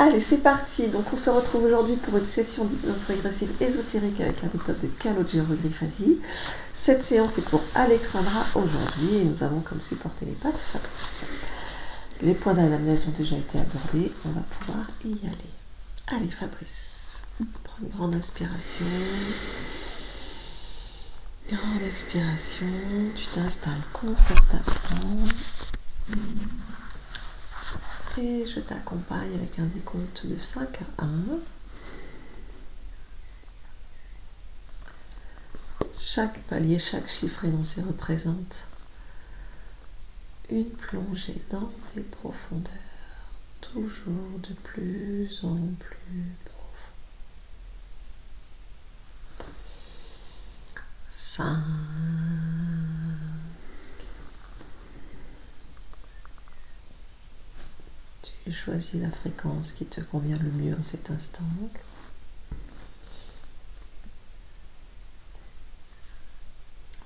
Allez, c'est parti. Donc, on se retrouve aujourd'hui pour une session d'hypnose régressive ésotérique avec la méthode de Calogero Griffasi. Cette séance est pour Alexandra aujourd'hui et nous avons comme supporté les pattes Fabrice. Les points d'anamnèse ont déjà été abordés. On va pouvoir y aller. Allez, Fabrice. Prends une grande inspiration. Grande expiration. Tu t'installes confortablement. Et je t'accompagne avec un décompte de 5 à 1. Chaque palier, chaque chiffre énoncé représente une plongée dans tes profondeurs, toujours de plus en plus profond. 5. Tu choisis la fréquence qui te convient le mieux en cet instant.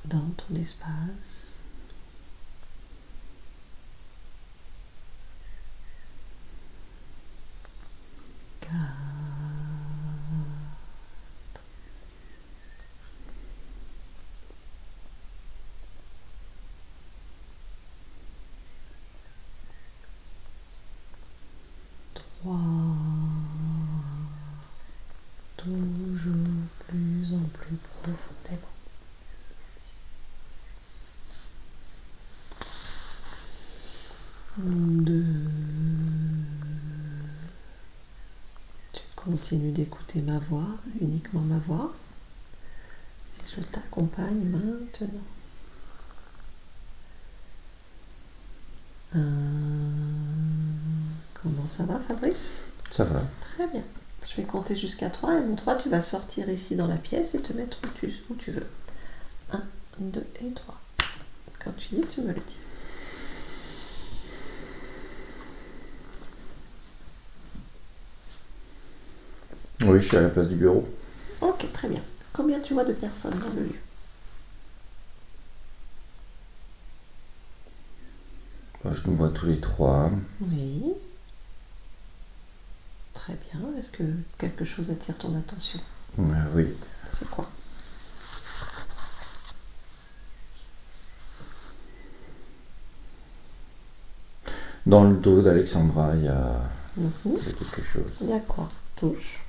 Dans ton espace. 4. 3. Toujours plus en plus profondément. 2. Tu continues d'écouter ma voix, uniquement ma voix. Et je t'accompagne maintenant. 1. Comment ça va, Fabrice? Ça va. Très bien. Je vais compter jusqu'à 3 et mon 3, tu vas sortir ici dans la pièce et te mettre où tu veux. 1, 2 et 3. Quand tu dis, tu me le dis. Oui, je suis à la place du bureau. Ok, très bien. Combien tu vois de personnes dans le lieu? Je nous vois tous les trois. Oui. Très bien. Est-ce que quelque chose attire ton attention? Oui. C'est quoi? Dans le dos d'Alexandra, il y a quelque chose. Il y a quoi? Touche.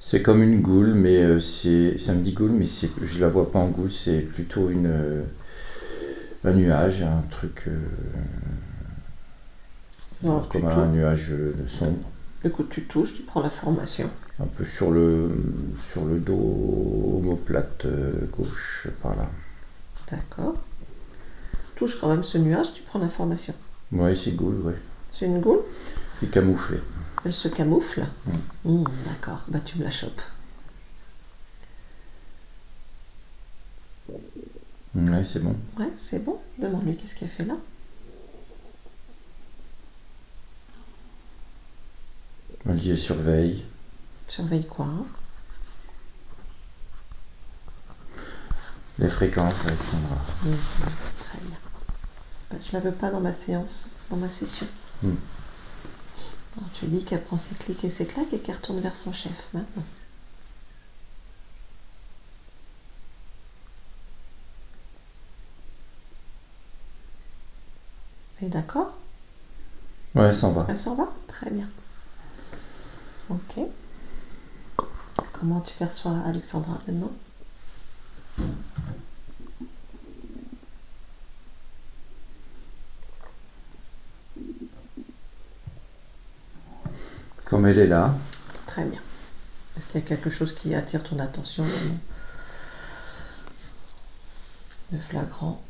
C'est comme une goule, mais ça me dit goule, mais je la vois pas en goule, c'est plutôt un nuage, un truc Alors, comme un nuage sombre. Écoute, tu touches, tu prends la formation. Un peu sur le dos omoplate gauche, par là. D'accord. Touche quand même ce nuage, tu prends l'information. Oui, c'est goule, oui. C'est une goule? C'est camouflé. Elle se camoufle? D'accord, bah tu me la chopes. Oui, c'est bon. Ouais, c'est bon. Demande-lui qu'est-ce qu'elle fait là. Elle dit surveille. Surveille quoi? Les fréquences, Alexandra. Très bien. Bah, je la veux pas dans ma séance, dans ma session. Alors, tu dis qu'elle prend ses clics et ses claques et qu'elle retourne vers son chef maintenant. Et d'accord? Ouais, elle s'en va. Elle s'en va? Très bien. Ok. Comment tu perçois Alexandra maintenant? Comme elle est là. Très bien. Est-ce qu'il y a quelque chose qui attire ton attention de flagrant?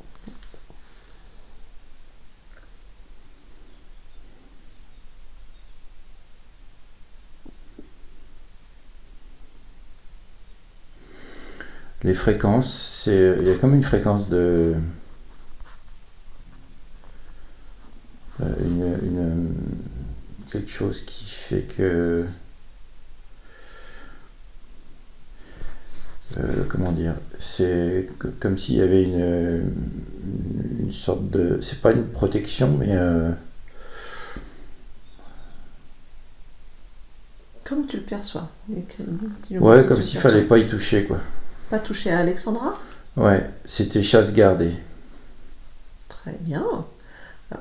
Les fréquences, il y a comme une fréquence de quelque chose qui fait que comment dire, c'est comme s'il y avait une sorte de, c'est pas une protection, mais Comme tu le perçois. ouais, comme s'il fallait pas y toucher, quoi. Pas toucher à Alexandra? Ouais, c'était chasse gardée. Très bien.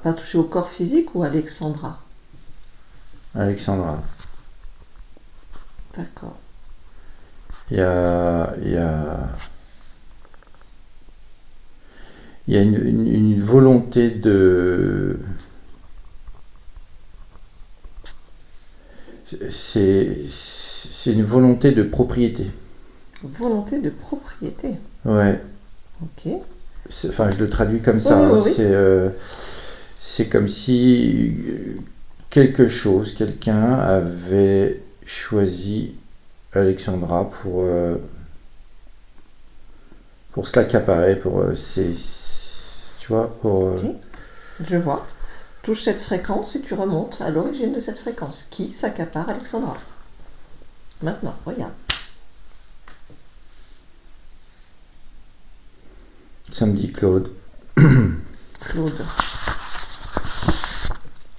Pas toucher au corps physique ou Alexandra? Alexandra. D'accord. Il y a, une volonté de... C'est une volonté de propriété. Volonté de propriété. Ouais. Ok. Enfin, je le traduis comme ça. Oui, hein. oui, oui. C'est comme si quelque chose, quelqu'un avait choisi Alexandra pour se l'accaparer, tu vois, Ok. Je vois. Touche cette fréquence et tu remontes à l'origine de cette fréquence. Qui s'accapare Alexandra? Maintenant, regarde. ça me dit Claude. Claude.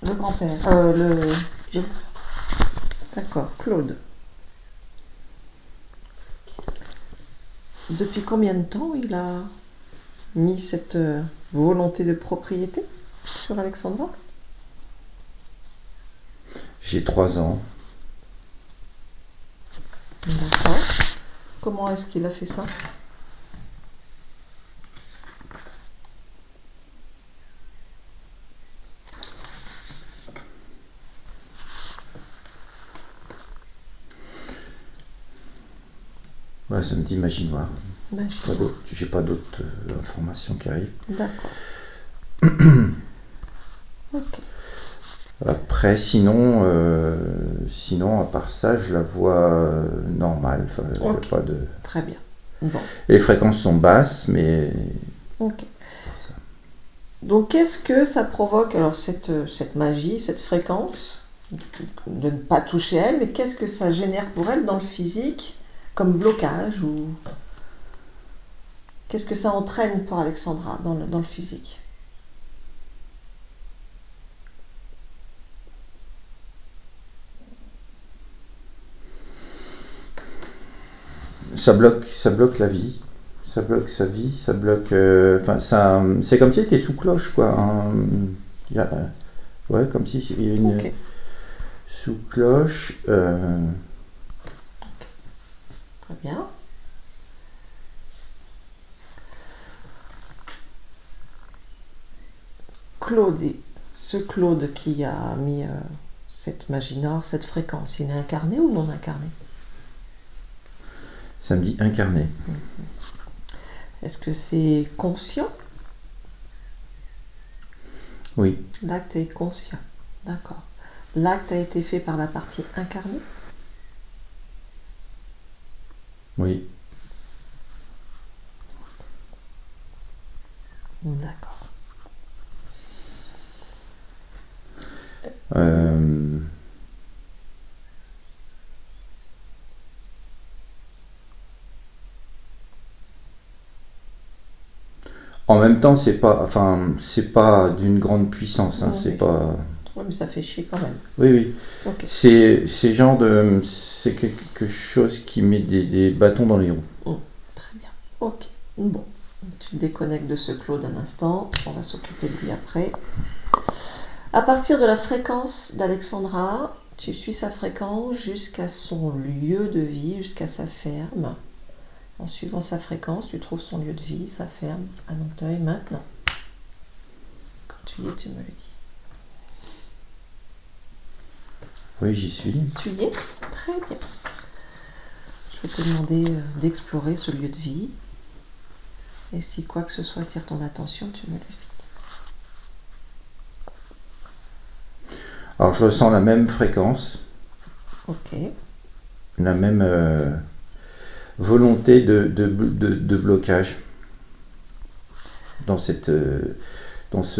Le grand-père. D'accord, Claude. Depuis combien de temps il a mis cette volonté de propriété sur Alexandra? J'ai 3 ans. D'accord. Comment est-ce qu'il a fait ça? Ouais, ça me dit magie noire. Magie. J'ai pas d'autres informations qui arrivent. D'accord. Ok. Après, sinon, à part ça, je la vois normale. Enfin, je vois Ok. pas de... Très bien. Bon. Et les fréquences sont basses, mais... Ok. Donc, qu'est-ce que ça provoque, alors, cette magie, cette fréquence, de ne pas toucher elle, mais qu'est-ce que ça génère pour elle dans le physique, comme blocage, ou qu'est-ce que ça entraîne pour Alexandra dans le physique? ça bloque la vie. Ça bloque sa vie, ça bloque... Enfin, c'est comme si elle était sous cloche, quoi. Hein. Ouais, comme si il y avait une... Ok. Sous cloche... Très bien. Claude, ce Claude qui a mis cette magie nord, cette fréquence, il est incarné ou non incarné? Ça me dit incarné. Est-ce que c'est conscient? Oui. L'acte est conscient. D'accord. L'acte a été fait par la partie incarnée? Oui. D'accord. En même temps, c'est pas d'une grande puissance. Hein, Oui, c'est oui. pas... Oui, mais ça fait chier quand même. Oui, oui. Ok. C'est quelque chose qui met des bâtons dans les roues. Très bien. Ok. Bon. Tu te déconnectes de ce Claude un instant. On va s'occuper de lui après. À partir de la fréquence d'Alexandra, tu suis sa fréquence jusqu'à son lieu de vie, jusqu'à sa ferme. En suivant sa fréquence, tu trouves son lieu de vie, sa ferme, à Nanteuil, maintenant. Quand tu y es, tu me le dis. Oui, j'y suis. Tu y es? Très bien. Je vais te demander d'explorer ce lieu de vie. Et si quoi que ce soit attire ton attention, tu me le dis. Alors, je ressens la même fréquence, Ok. la même volonté de blocage dans ce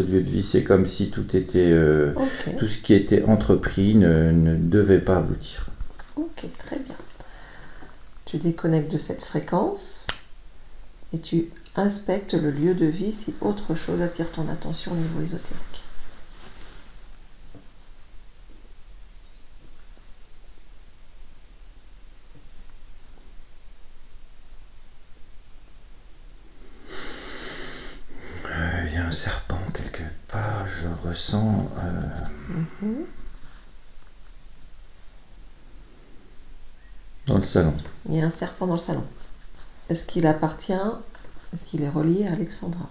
lieu de vie. C'est comme si tout était, Ok. tout ce qui était entrepris ne devait pas aboutir. Ok, très bien. tu déconnectes de cette fréquence et tu inspectes le lieu de vie si autre chose attire ton attention au niveau ésotérique. Il y a un serpent quelque part, je ressens. Dans le salon. Il y a un serpent dans le salon. Est-ce qu'il appartient, est-ce qu'il est relié à Alexandra?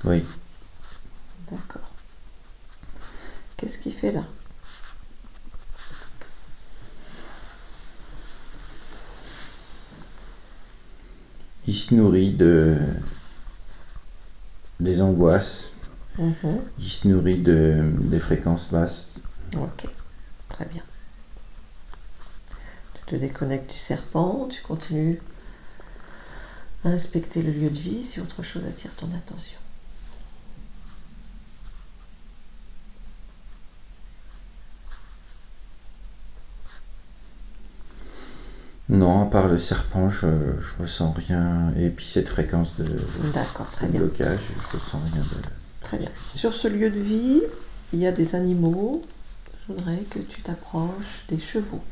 Oui. D'accord. Qu'est-ce qu'il fait là? Il se nourrit des angoisses. Il se nourrit des fréquences basses. Ok, très bien. Tu te déconnectes du serpent, tu continues à inspecter le lieu de vie si autre chose attire ton attention. Non, à part le serpent, je ressens rien. Et puis cette fréquence de D'accord, très bien. blocage, je ressens rien de... Très bien. Sur ce lieu de vie, il y a des animaux. Je voudrais que tu t'approches des chevaux.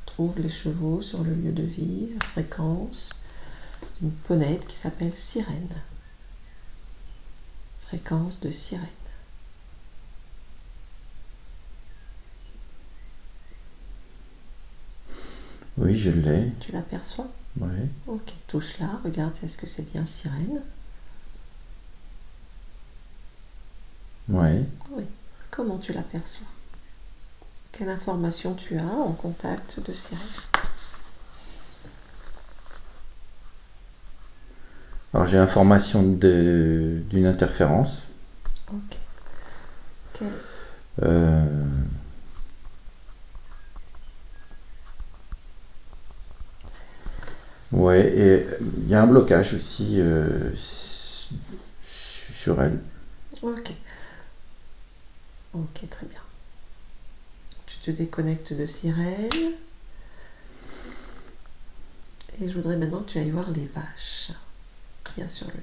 Trouve les chevaux sur le lieu de vie, fréquence d'une ponette qui s'appelle sirène. Fréquence de sirène. Oui, je l'ai. Tu l'aperçois? Oui. Ok, touche là, regarde, est-ce que c'est bien sirène? Oui. Oui. Comment tu l'aperçois? Quelle information tu as en contact de sirène? Alors j'ai information d'une interférence. Ok. Quelle... Ouais, et il y a un blocage aussi sur elle. Ok. Ok, très bien. Tu te déconnectes de sirène. Et je voudrais maintenant que tu ailles voir les vaches qu'il y a sur le lieu.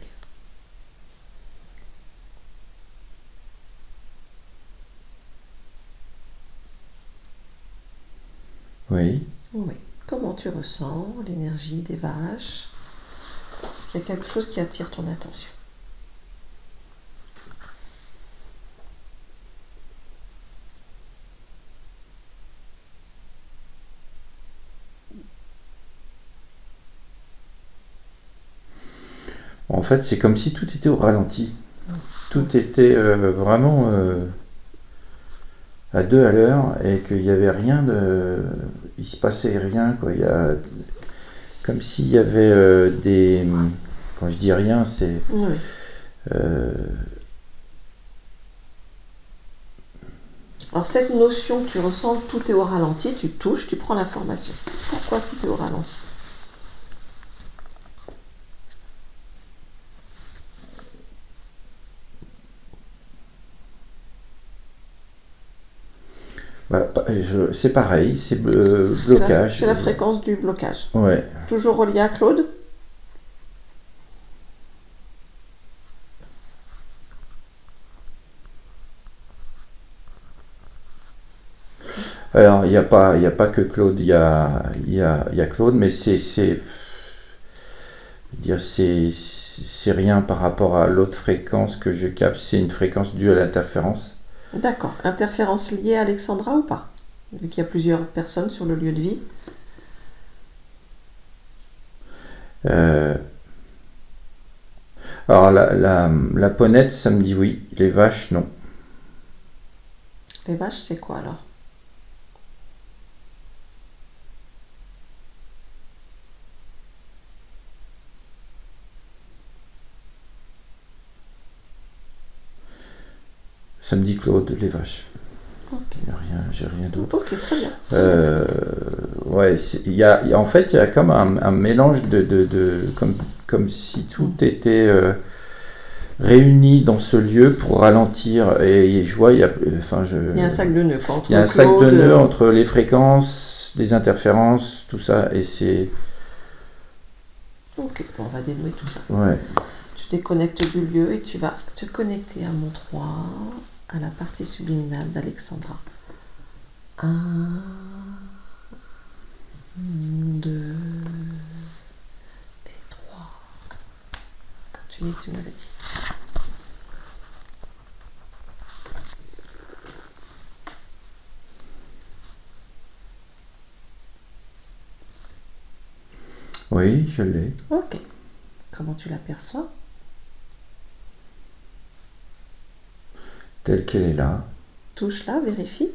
Oui. Oui. Comment tu ressens l'énergie des vaches? Est-ce qu'il y a quelque chose qui attire ton attention? En fait, c'est comme si tout était au ralenti. Tout était vraiment à 2 à l'heure et qu'il n'y avait rien de... Il se passait rien, quoi. Il y a... Comme s'il y avait des... Quand je dis rien, c'est... Oui. Alors cette notion que tu ressens, tout est au ralenti, tu touches, tu prends l'information. Pourquoi tout est au ralenti? C'est pareil, c'est blocage. C'est la fréquence du blocage. Ouais. Toujours relié à Claude? Alors, il n'y a pas que Claude, il y a Claude, mais c'est rien par rapport à l'autre fréquence que je capte, c'est une fréquence due à l'interférence. D'accord. Interférence liée à Alexandra ou pas? Vu qu'il y a plusieurs personnes sur le lieu de vie. Alors, la ponette, ça me dit oui, les vaches, non. Les vaches, c'est quoi alors? Ça me dit Claude, les vaches. Ok. J'ai rien d'autre. Ok, très bien. Ouais, en fait, il y a comme un mélange comme si tout était réunis dans ce lieu pour ralentir. Et je vois, il y a un sac de nœuds, quoi. Entre il y a un sac de Claude, nœuds entre les fréquences, les interférences, tout ça. Et c'est. Ok, bon, on va dénouer tout ça. Ouais. Tu déconnectes du lieu et tu vas te connecter à mon 3, à la partie subliminale d'Alexandra. 1, 2 et 3. Quand tu y es, tu me le dis. Oui, je l'ai. Ok. Comment tu l'aperçois? Telle qu'elle est là. Touche là, vérifie.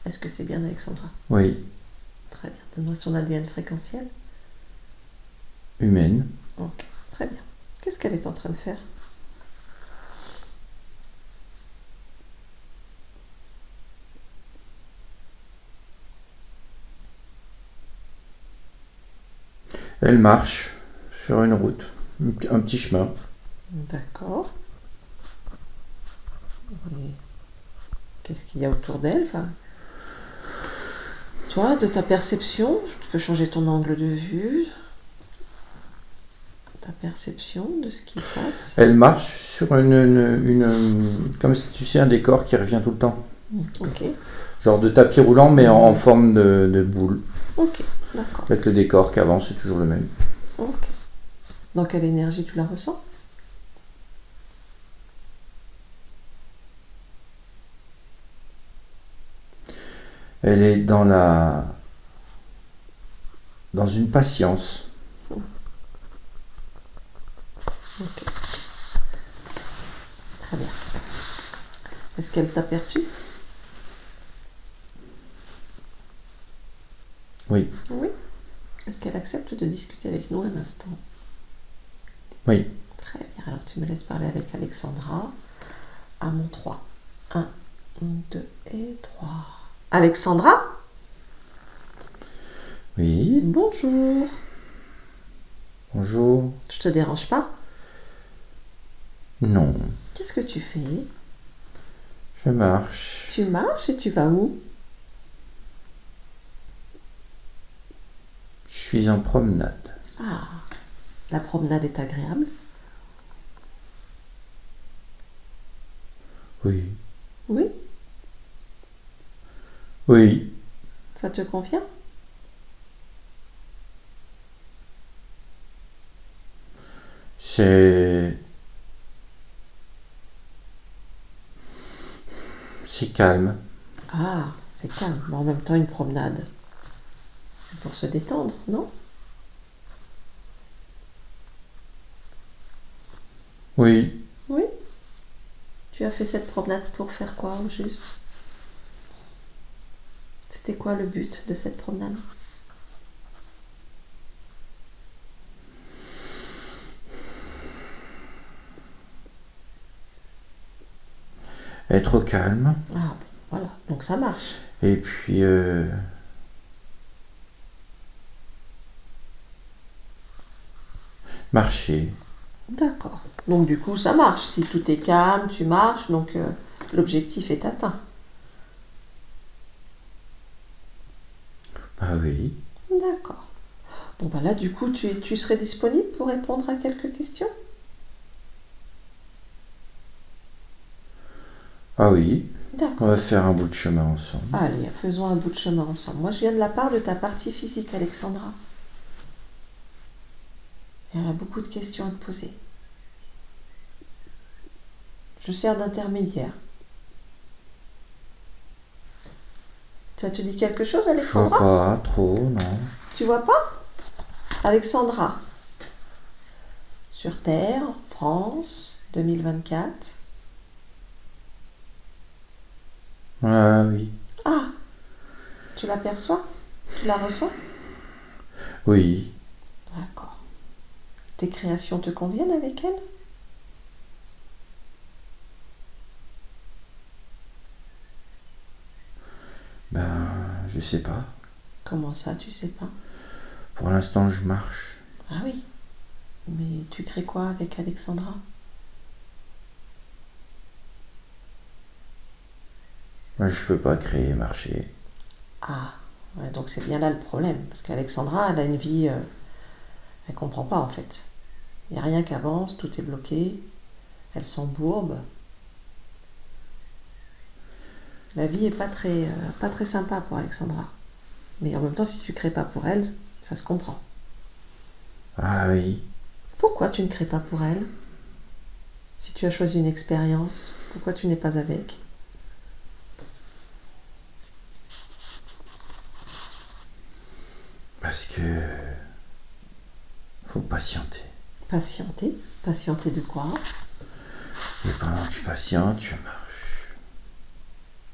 Est-ce que c'est bien Alexandra? Oui. Très bien. Donne-moi son ADN fréquentiel. Humaine. Ok, très bien. Qu'est-ce qu'elle est en train de faire? Elle marche sur une route, un petit chemin. D'accord. Et qu'est-ce qu'il y a autour d'elle? Enfin, toi, de ta perception, tu peux changer ton angle de vue, ta perception de ce qui se passe. Elle marche sur comme si tu sais, un décor qui revient tout le temps. Ok, Genre de tapis roulant, mais en forme de boule. ok, d'accord. Avec le décor qui avance, c'est toujours le même. Ok. Dans quelle énergie tu la ressens? Elle est dans une patience. Ok. Très bien. Est-ce qu'elle t'a perçu? Oui. Oui. Est-ce qu'elle accepte de discuter avec nous un instant? Oui. Très bien. Alors tu me laisses parler avec Alexandra à mon 3. 1, 2 et 3. Alexandra? Oui. Bonjour. Bonjour. Je te dérange pas? Non. Qu'est-ce que tu fais? Je marche. Tu marches et tu vas où? Je suis en promenade. Ah, la promenade est agréable? Oui. Oui, Oui. ça te convient? C'est calme. Ah, c'est calme, mais en même temps une promenade. C'est pour se détendre, non? Oui. Oui. Tu as fait cette promenade pour faire quoi au juste? C'était quoi le but de cette promenade? Être au calme. Ah, bon, voilà, donc ça marche. Et puis marcher. D'accord. Donc du coup, ça marche. Si tout est calme, tu marches, donc l'objectif est atteint. Ah oui. D'accord. Bon, bah là, du coup, tu serais disponible pour répondre à quelques questions? Ah oui. D'accord. On va faire un bout de chemin ensemble. Allez, faisons un bout de chemin ensemble. Moi, je viens de la part de ta partie physique, Alexandra. Et elle a beaucoup de questions à te poser. Je sers d'intermédiaire. Ça te dit quelque chose, Je vois Alexandra? pas trop, non. Tu vois pas? Alexandra. Sur Terre, France, 2024. Ah oui. Ah, tu l'aperçois? Tu la ressens? Oui. D'accord. Tes créations te conviennent avec elle? Ben, je sais pas. Comment ça, tu sais pas? Pour l'instant, je marche. Ah oui. Mais tu crées quoi avec Alexandra? Moi, je peux pas créer et marcher. Ah, ouais, donc c'est bien là le problème. Parce qu'Alexandra, elle a une vie... elle comprend pas en fait. Il n'y a rien qui avance, tout est bloqué. Elle s'embourbe. La vie est pas très sympa pour Alexandra. Mais en même temps, si tu crées pas pour elle, ça se comprend. Ah oui. Pourquoi tu ne crées pas pour elle? Si tu as choisi une expérience, pourquoi tu n'es pas avec? Parce que faut patienter. Patienter. Patienter de quoi? Et pendant que je patiente, je marche.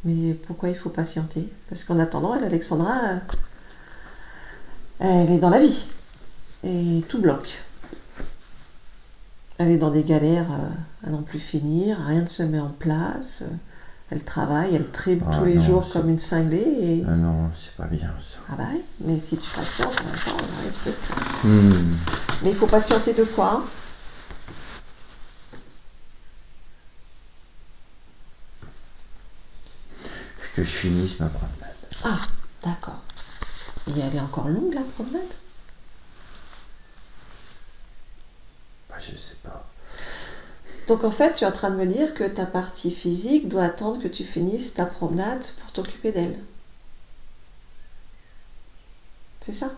Mais pourquoi il faut patienter? Parce qu'en attendant, elle, Alexandra, elle est dans la vie. Et tout bloque. Elle est dans des galères à n'en plus finir, rien ne se met en place. Elle travaille, elle tripe tous les jours comme une cinglée. Et... Ah non, c'est pas bien ça. Ah bah oui, mais si tu patientes, en même temps, rien ne peut se créer. Mais il faut patienter de quoi? Que je finisse ma promenade. Ah, d'accord. Et elle est encore longue la promenade? Bah, je sais pas. Donc en fait, tu es en train de me dire que ta partie physique doit attendre que tu finisses ta promenade pour t'occuper d'elle. C'est ça?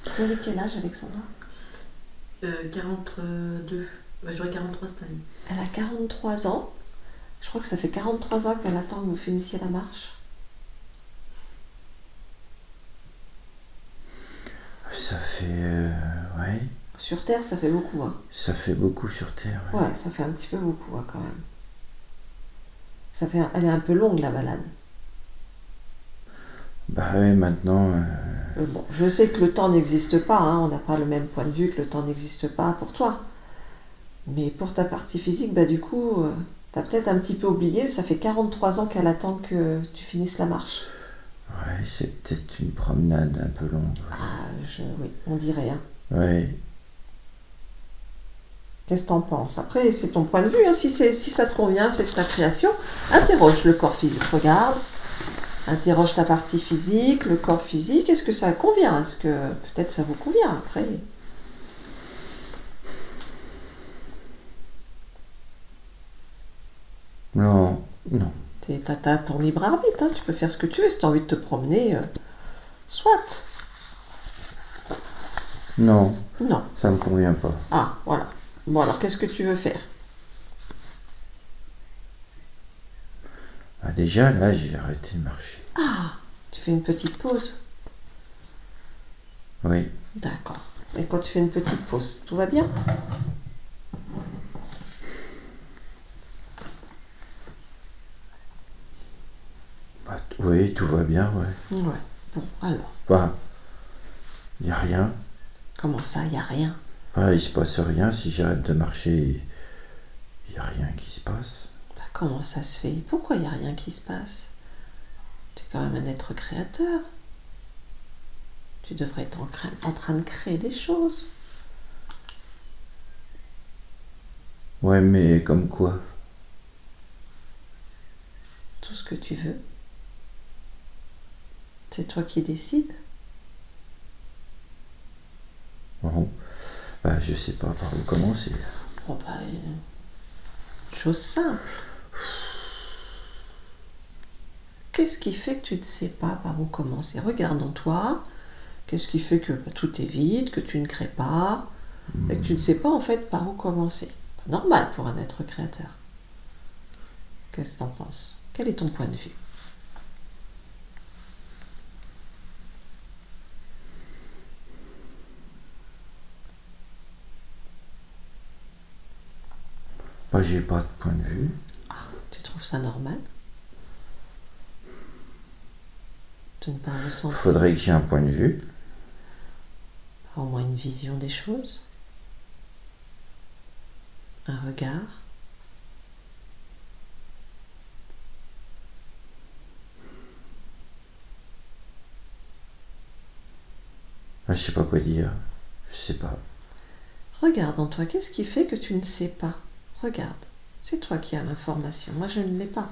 Vous avez quel âge, Alexandra? 42. J'aurai 43 cette année. Elle a 43 ans. Je crois que ça fait 43 ans qu'elle attend que vous finissiez la marche. Ça fait... ouais. Sur Terre, ça fait beaucoup, hein. Ça fait beaucoup sur Terre. Ouais, ça fait un petit peu beaucoup, hein, quand même. Elle est un peu longue, la balade. Bah ouais, maintenant... Bon, je sais que le temps n'existe pas, hein. On n'a pas le même point de vue, que le temps n'existe pas pour toi. Mais pour ta partie physique, bah du coup, t'as peut-être un petit peu oublié, ça fait 43 ans qu'elle attend que tu finisses la marche. Ouais, c'est peut-être une promenade un peu longue. Ah, oui, on dirait, hein. Ouais. Qu'est-ce que t'en penses? Après, c'est ton point de vue, hein. Si ça te convient, c'est ta création. Interroge le corps physique, regarde. Interroge ta partie physique, le corps physique. Est-ce que ça convient? Est-ce que peut-être ça vous convient après? Non, non. T'as ton libre arbitre, hein. Tu peux faire ce que tu veux. Si t'as envie de te promener, soit. Non. Non. Ça me convient pas. Ah, voilà. Bon, alors, qu'est-ce que tu veux faire? Bah déjà, là, j'ai arrêté de marcher. Ah, tu fais une petite pause? Oui. D'accord. Et quand tu fais une petite pause, tout va bien? Bah, oui, tout va bien, ouais. Ouais. Bon, alors. Bah, il n'y a rien. Comment ça, il n'y a rien? Bah, il se passe rien. Si j'arrête de marcher, il n'y a rien qui se passe. Bah, comment ça se fait? Pourquoi il n'y a rien qui se passe? Tu es quand même un être créateur. Tu devrais être en train de créer des choses. Ouais, mais comme quoi? Tout ce que tu veux. C'est toi qui décides. Bon. Bah, je sais pas par où commencer. Bon, bah, une chose simple. Qu'est-ce qui fait que tu ne sais pas par où commencer? Regarde en toi. Qu'est-ce qui fait que tout est vide, que tu ne crées pas, et que tu ne sais pas en fait par où commencer? Pas normal pour un être créateur. Qu'est-ce que tu en penses? Quel est ton point de vue? Bah, j'ai pas de point de vue. Ah, tu trouves ça normal? De ne pas ressentir Faudrait que j'ai un point de vue. au moins une vision des choses? Un regard? je sais pas quoi dire. Je sais pas. Regarde en toi, qu'est-ce qui fait que tu ne sais pas? Regarde, c'est toi qui as l'information, moi je ne l'ai pas.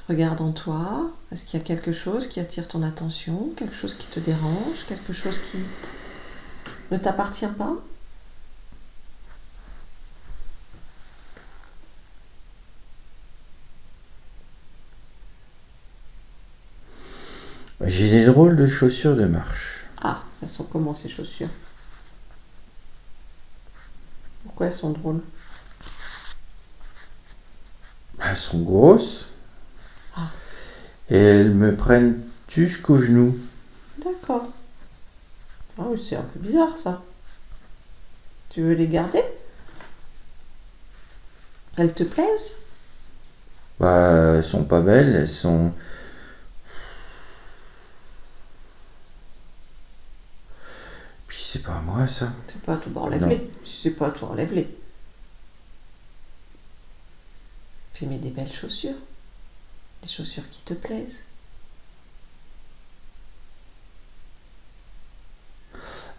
Regarde en toi, est-ce qu'il y a quelque chose qui attire ton attention, quelque chose qui te dérange, quelque chose qui ne t'appartient pas? J'ai des drôles de chaussures de marche. Ah, elles sont comment ces chaussures? Pourquoi elles sont drôles? Elles sont grosses. Ah. Et elles me prennent jusqu'aux genoux. D'accord. Ah oui, c'est un peu bizarre ça. Tu veux les garder? Elles te plaisent? Bah, elles sont pas belles, elles sont... Puis c'est pas à moi ça. C'est pas à toi, bah, enlève-les. Si c'est pas à toi, enlève-les. Puis mets des belles chaussures. Des chaussures qui te plaisent.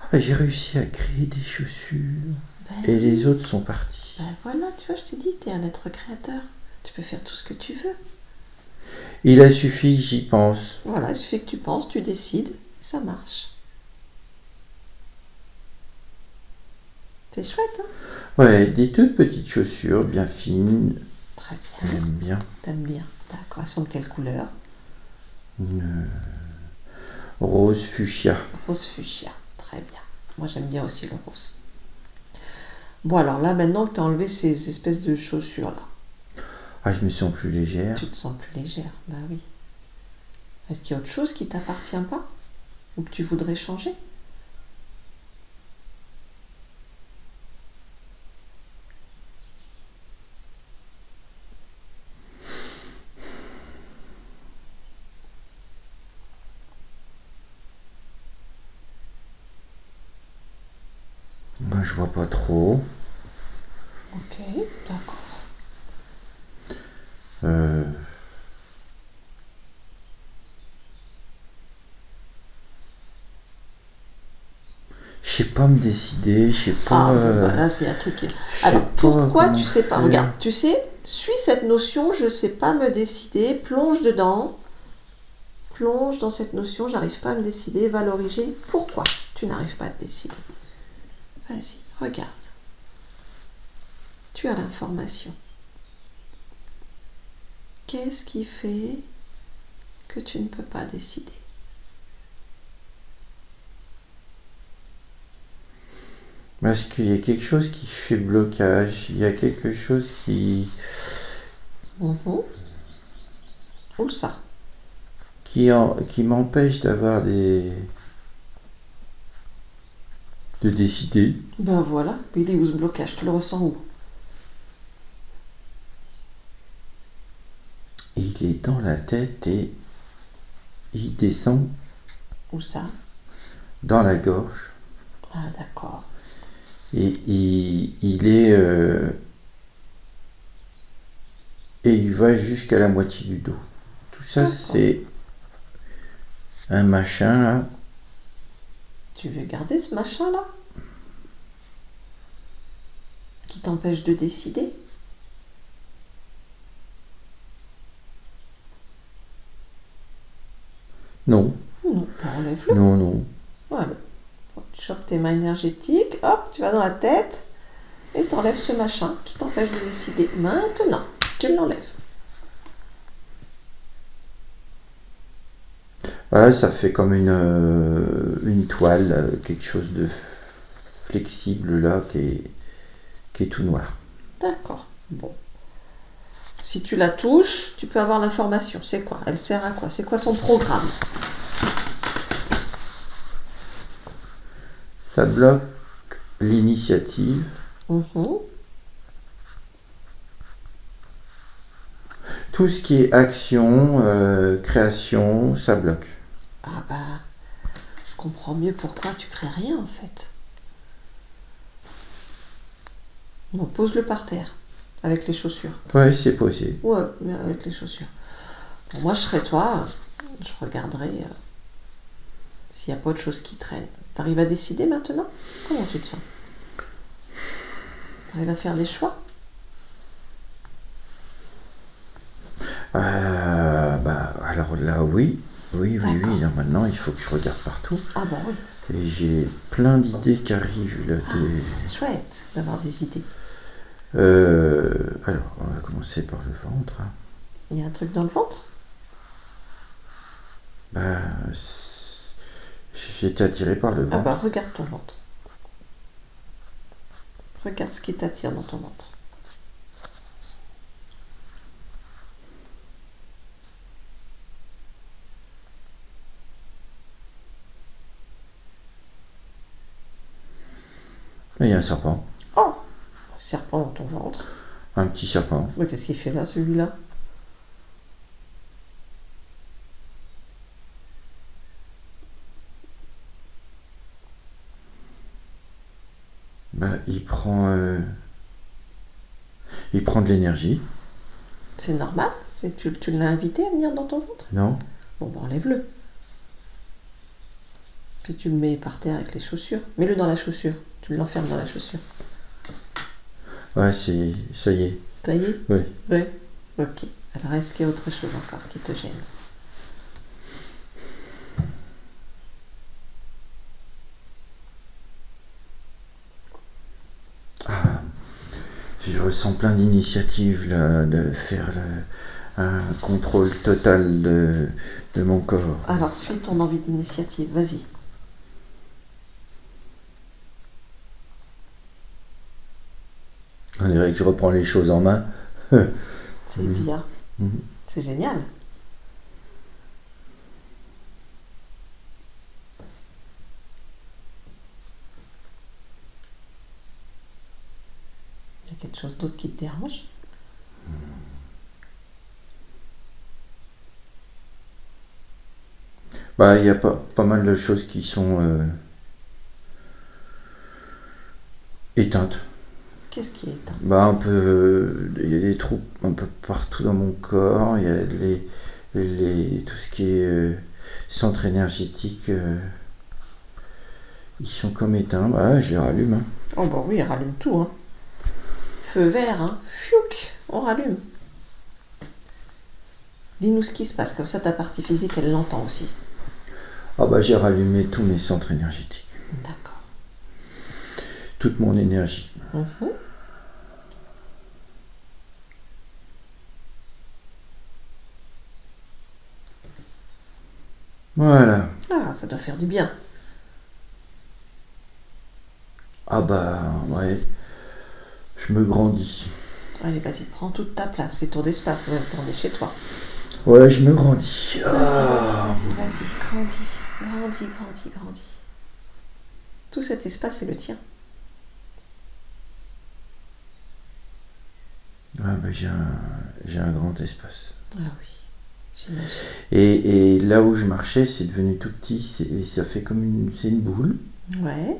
Ah, bah, j'ai réussi à créer des chaussures. Ben Et oui. les autres sont partis. Ben voilà, tu vois, je te dis, t'es un être créateur. Tu peux faire tout ce que tu veux. Il a suffi que j'y pense. Voilà, il suffit que tu penses, tu décides, et ça marche. C'est chouette, hein? Ouais, des toutes petites chaussures, bien fines. Très bien. J'aime bien. T'aimes bien. D'accord. Elles sont de quelle couleur? Une rose fuchsia. Rose fuchsia. Très bien. Moi, j'aime bien aussi le rose. Bon, alors là, maintenant que tu as enlevé ces espèces de chaussures-là, Ah, je me sens plus légère. tu te sens plus légère. Bah oui. Est-ce qu'il y a autre chose qui t'appartient pas? Ou que tu voudrais changer? Bah, je vois pas trop. Ok, d'accord. Je sais pas me décider, je sais pas. Ah, bon, bah là, c'est un truc qui... je sais Alors, pas pourquoi comment tu sais pas? faire. Regarde, tu sais, suis cette notion, je sais pas me décider, plonge dedans, plonge dans cette notion, j'arrive pas à me décider, va à l'origine. Pourquoi tu n'arrives pas à te décider? Vas-y, regarde. Tu as l'information. Qu'est-ce qui fait que tu ne peux pas décider? Parce qu'il y a quelque chose qui fait blocage, il y a quelque chose qui Où ça? qui m'empêche d'avoir des... de décider. Ben voilà, il est où ce blocage? Tu le ressens où? Il est dans la tête et il descend Où ça? dans la gorge. Ah d'accord. Et il est... et il va jusqu'à la moitié du dos. Tout ça, D'accord. c'est un machin là. Tu veux garder ce machin-là? Qui t'empêche de décider? Non, Non, ben enlève-le. non, non. Voilà. Tu chopes tes mains énergétiques, hop, tu vas dans la tête et t'enlèves ce machin qui t'empêche de décider. Maintenant, tu l'enlèves. Ouais, ça fait comme une toile, quelque chose de flexible là qui est tout noir. D'accord. Bon. Si tu la touches, tu peux avoir l'information. C'est quoi? Elle sert à quoi? C'est quoi son programme? Ça bloque l'initiative. Tout ce qui est action, création, ça bloque. Ah bah, je comprends mieux pourquoi tu crées rien en fait. Non, pose-le par terre, avec les chaussures. Ouais, c'est possible. Ouais, mais avec les chaussures. Bon, moi, je serais toi, je regarderais s'il n'y a pas autre chose qui traîne. T'arrives à décider maintenant? Comment tu te sens? T'arrives à faire des choix? Alors là, oui. Oui, D'accord. là, maintenant, il faut que je regarde partout. Ah bon, oui. Et j'ai plein d'idées qui arrivent là. C'est chouette d'avoir des idées. Alors, on va commencer par le ventre. Hein. Il y a un truc dans le ventre? J'ai été attiré par le ventre. Ah bah, regarde ton ventre. Regarde ce qui t'attire dans ton ventre. Il y a un serpent. Oh! Un serpent dans ton ventre. Un petit serpent. Mais qu'est-ce qu'il fait là, celui-là? Il prend de l'énergie. C'est normal? Tu l'as invité à venir dans ton ventre? Non? Bon, bah enlève-le. Puis tu le mets par terre avec les chaussures. Mets-le dans la chaussure. Tu l'enfermes dans la chaussure. Ouais, ça y est. Ça y est? Oui. Ouais. Ok. Alors, est-ce qu'il y a autre chose encore qui te gêne? Je ressens plein d'initiatives là, de faire un contrôle total de mon corps. Alors, suis ton envie d'initiative. Vas-y. On dirait que je reprends les choses en main. C'est bien. C'est génial. Il y a quelque chose d'autre qui te dérange? Il y a pas mal de choses qui sont éteintes. Qu'est-ce qui est éteint? Il y a des trous un peu partout dans mon corps. Il y a tout ce qui est centre énergétique. Ils sont comme éteints. Je les rallume. Hein. Oh bah oui, rallume tout. Hein. Feu vert, hein. Fiouk, on rallume. Dis-nous ce qui se passe, comme ça ta partie physique, elle l'entend aussi. J'ai rallumé tous mes centres énergétiques. D'accord. Toute mon énergie. Voilà. Ah, ça doit faire du bien. Ouais. Je me grandis. Allez, vas-y, prends toute ta place. C'est ton espace, en même temps, on est chez toi. Ouais, je me grandis. Vas-y, grandis. Tout cet espace est le tien. J'ai un grand espace. Ah oui, j'imagine. Et là où je marchais, c'est devenu tout petit. Ça fait comme c'est une boule. Ouais.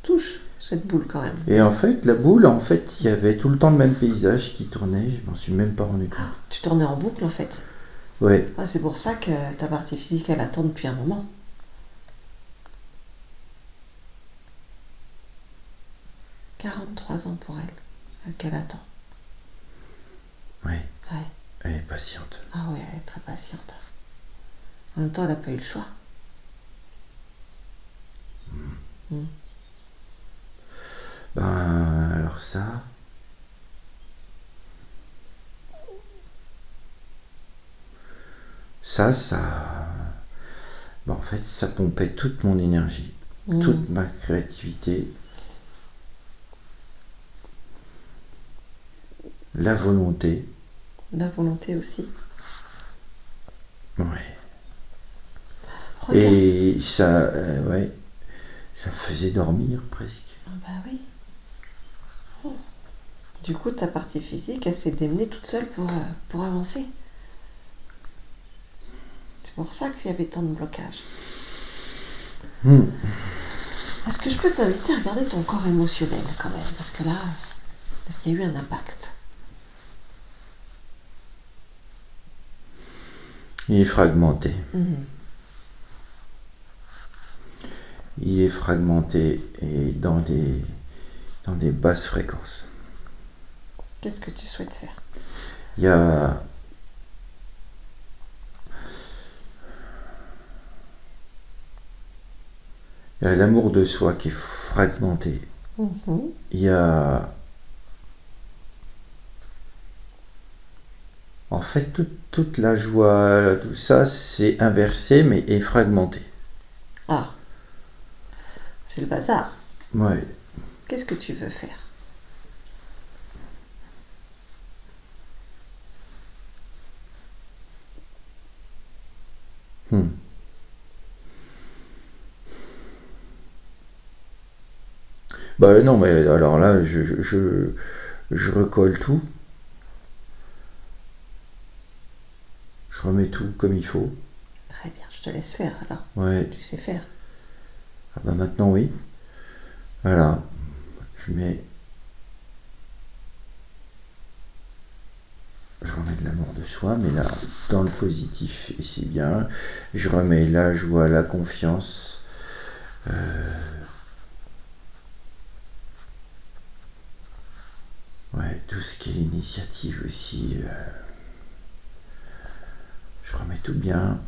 Touche cette boule quand même. Et en fait, la boule, il y avait tout le temps le même paysage qui tournait. Je m'en suis même pas rendu compte. Tu tournais en boucle en fait. Ouais. Ah, c'est pour ça que ta partie physique, elle attend depuis un moment. « 43 ans pour elle, qu'elle attend. » Ouais. Ouais. Elle est patiente. Ah ouais, elle est très patiente. En même temps, elle n'a pas eu le choix. Alors ça... Ça... en fait, ça pompait toute mon énergie, toute ma créativité, la volonté. La volonté aussi. Ouais. Regarde. Et ça... ça me faisait dormir presque. Ah bah oui. Du coup, ta partie physique, elle s'est démenée toute seule pour avancer. C'est pour ça qu'il y avait tant de blocages. Est-ce que je peux t'inviter à regarder ton corps émotionnel quand même? Parce que là, est-ce qu'il y a eu un impact? Il est fragmenté. il est fragmenté et dans des basses fréquences. Qu'est-ce que tu souhaites faire? Il y a l'amour de soi qui est fragmenté. Mhm. Il y a en fait toute la joie, tout ça, c'est inversé mais est fragmenté. Ah, c'est le bazar. Ouais. Qu'est-ce que tu veux faire? Hmm. Bah non, mais alors là, je recolle tout. Je remets tout comme il faut. Très bien, je te laisse faire alors. Ouais. Tu sais faire. Ah bah maintenant, oui. Voilà. Je mets... Je remets de l'amour de soi, mais là, dans le positif, et c'est bien. Je remets la joie, la confiance. Ouais, tout ce qui est initiative aussi. Je remets tout bien.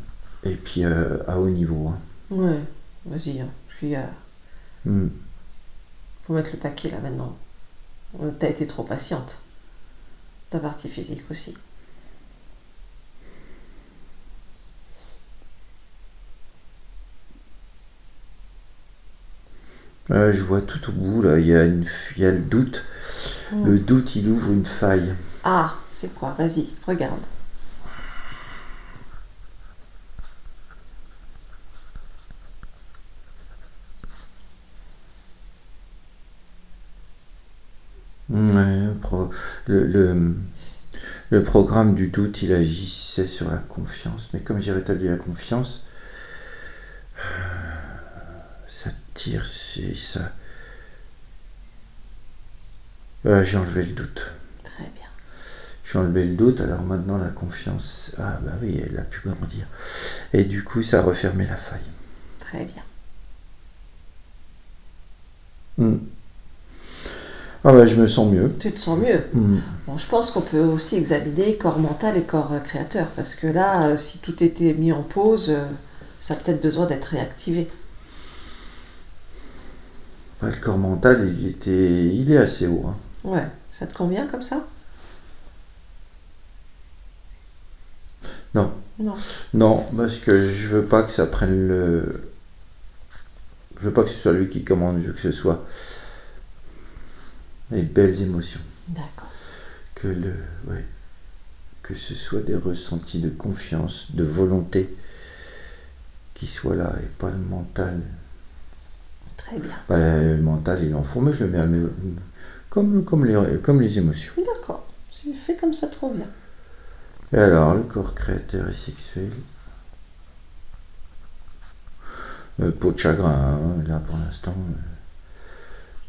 Et puis à haut niveau. Hein. Ouais, vas-y. Hein. Puis, Hmm. faut mettre le paquet là maintenant. T'as été trop patiente. Ta partie physique aussi. Je vois tout au bout, là, il y a le doute. Le doute, il ouvre une faille. Ah, c'est quoi? Vas-y, regarde. Ouais, le programme du doute, il agissait sur la confiance. Mais comme j'ai rétabli la confiance, ça tire, c'est ça. J'ai enlevé le doute. Très bien. J'ai enlevé le doute, alors maintenant la confiance, ah bah oui, elle a pu grandir. Et du coup, ça a refermé la faille. Très bien. Ah bah je me sens mieux. Tu te sens mieux. Bon, je pense qu'on peut aussi examiner corps mental et corps créateur, parce que là, si tout était mis en pause, ça a peut-être besoin d'être réactivé. Le corps mental, il est assez haut. Hein. Ouais, ça te convient comme ça? Non. Non. Non, parce que je veux pas que ça prenne le... Je veux pas que ce soit lui qui commande, je veux que ce soit les belles émotions. D'accord. Que ce soit des ressentis de confiance, de volonté qui soient là et pas le mental. Très bien. Le mental, il en faut, mais je le mets comme les émotions. D'accord. C'est fait comme ça trop bien. Et alors, le corps créateur et sexuel. Peau de chagrin, hein, là pour l'instant.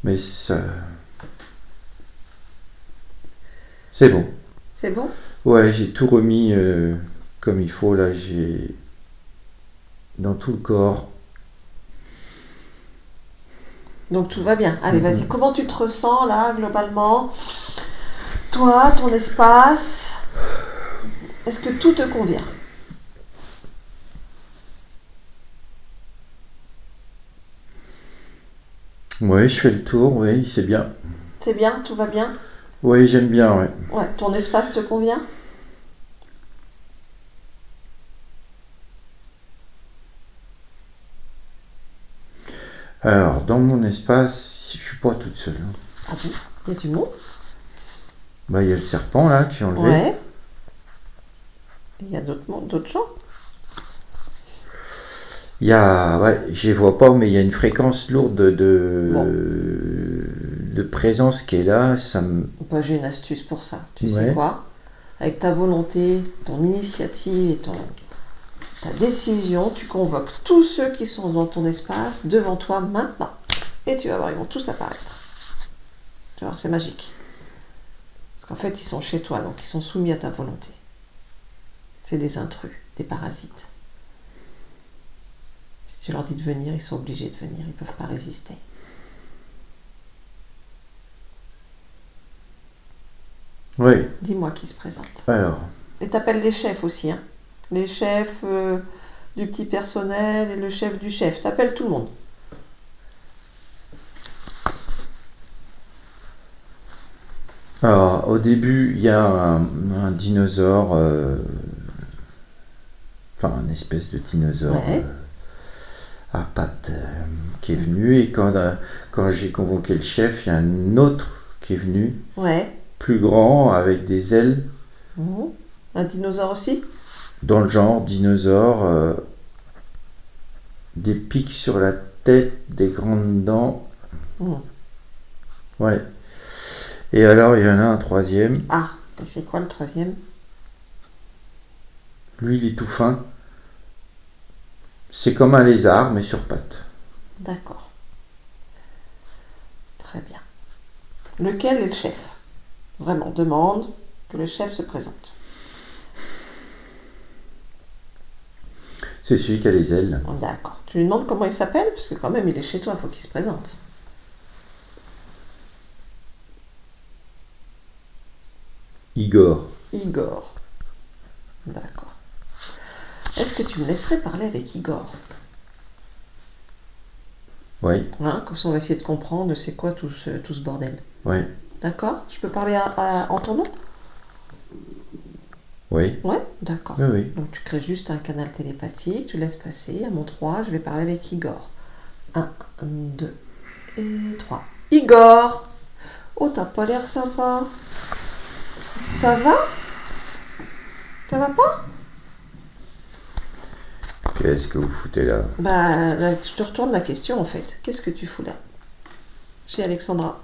Mais ça. C'est bon. C'est bon? Ouais, j'ai tout remis comme il faut. Là, j'ai. Dans tout le corps. Donc tout va bien. Allez, vas-y. Comment tu te ressens là, globalement? Toi, ton espace. Est-ce que tout te convient? Ouais, je fais le tour, oui, c'est bien. C'est bien? Tout va bien? Oui, j'aime bien, ouais. Ouais, ton espace te convient? Alors, dans mon espace, je suis pas toute seule. Hein. Ah bon? Il y a du monde? Bah, il y a le serpent là que j'ai enlevé. Ouais. Il y a d'autres gens? Il y a, ouais, je les vois pas, mais il y a une fréquence lourde de présence qui est là. Ça me... Bah, j'ai une astuce pour ça. Tu Ouais. sais quoi? Avec ta volonté, ton initiative et ta décision, tu convoques tous ceux qui sont dans ton espace devant toi maintenant. Et tu vas voir, ils vont tous apparaître. Tu vas voir, c'est magique. Parce qu'en fait, ils sont chez toi, donc ils sont soumis à ta volonté. C'est des intrus, des parasites. Si Tu leur dis de venir, ils sont obligés de venir, ils ne peuvent pas résister. Oui. Dis-moi qui se présente. Alors, Et t'appelles les chefs aussi, hein. Les chefs du petit personnel et le chef du chef. T'appelles tout le monde. au début, il y a un dinosaure, enfin, une espèce de dinosaure Ouais. à pattes qui est venu. Et quand j'ai convoqué le chef, il y a un autre qui est venu, Ouais. plus grand, avec des ailes, Mhm. Un dinosaure aussi? dans le genre dinosaure, des pics sur la tête, des grandes dents. Mhm. Ouais. Et alors, il y en a un troisième. Ah, et c'est quoi le troisième? Lui, il est tout fin. C'est comme un lézard, mais sur pattes. D'accord. Très bien. Lequel est le chef? Vraiment, demande que le chef se présente. C'est celui qui a les ailes. D'accord. Tu lui demandes comment il s'appelle? Parce que quand même, il est chez toi, il faut qu'il se présente. Igor. Igor. D'accord. Est-ce que tu me laisserais parler avec Igor? Oui, Hein, comme ça, on va essayer de comprendre c'est quoi tout ce bordel. oui, D'accord? Je peux parler en ton nom? oui, Ouais, d'accord. oui, oui. Donc tu crées juste un canal télépathique, tu laisses passer. À mon 3, je vais parler avec Igor. 1, 2 et 3. Igor! Oh, t'as pas l'air sympa. Ça va? Ça va pas? Qu'est-ce que vous foutez là? Bah, là, je te retourne la question en fait. Qu'est-ce que tu fous là? Chez Alexandra.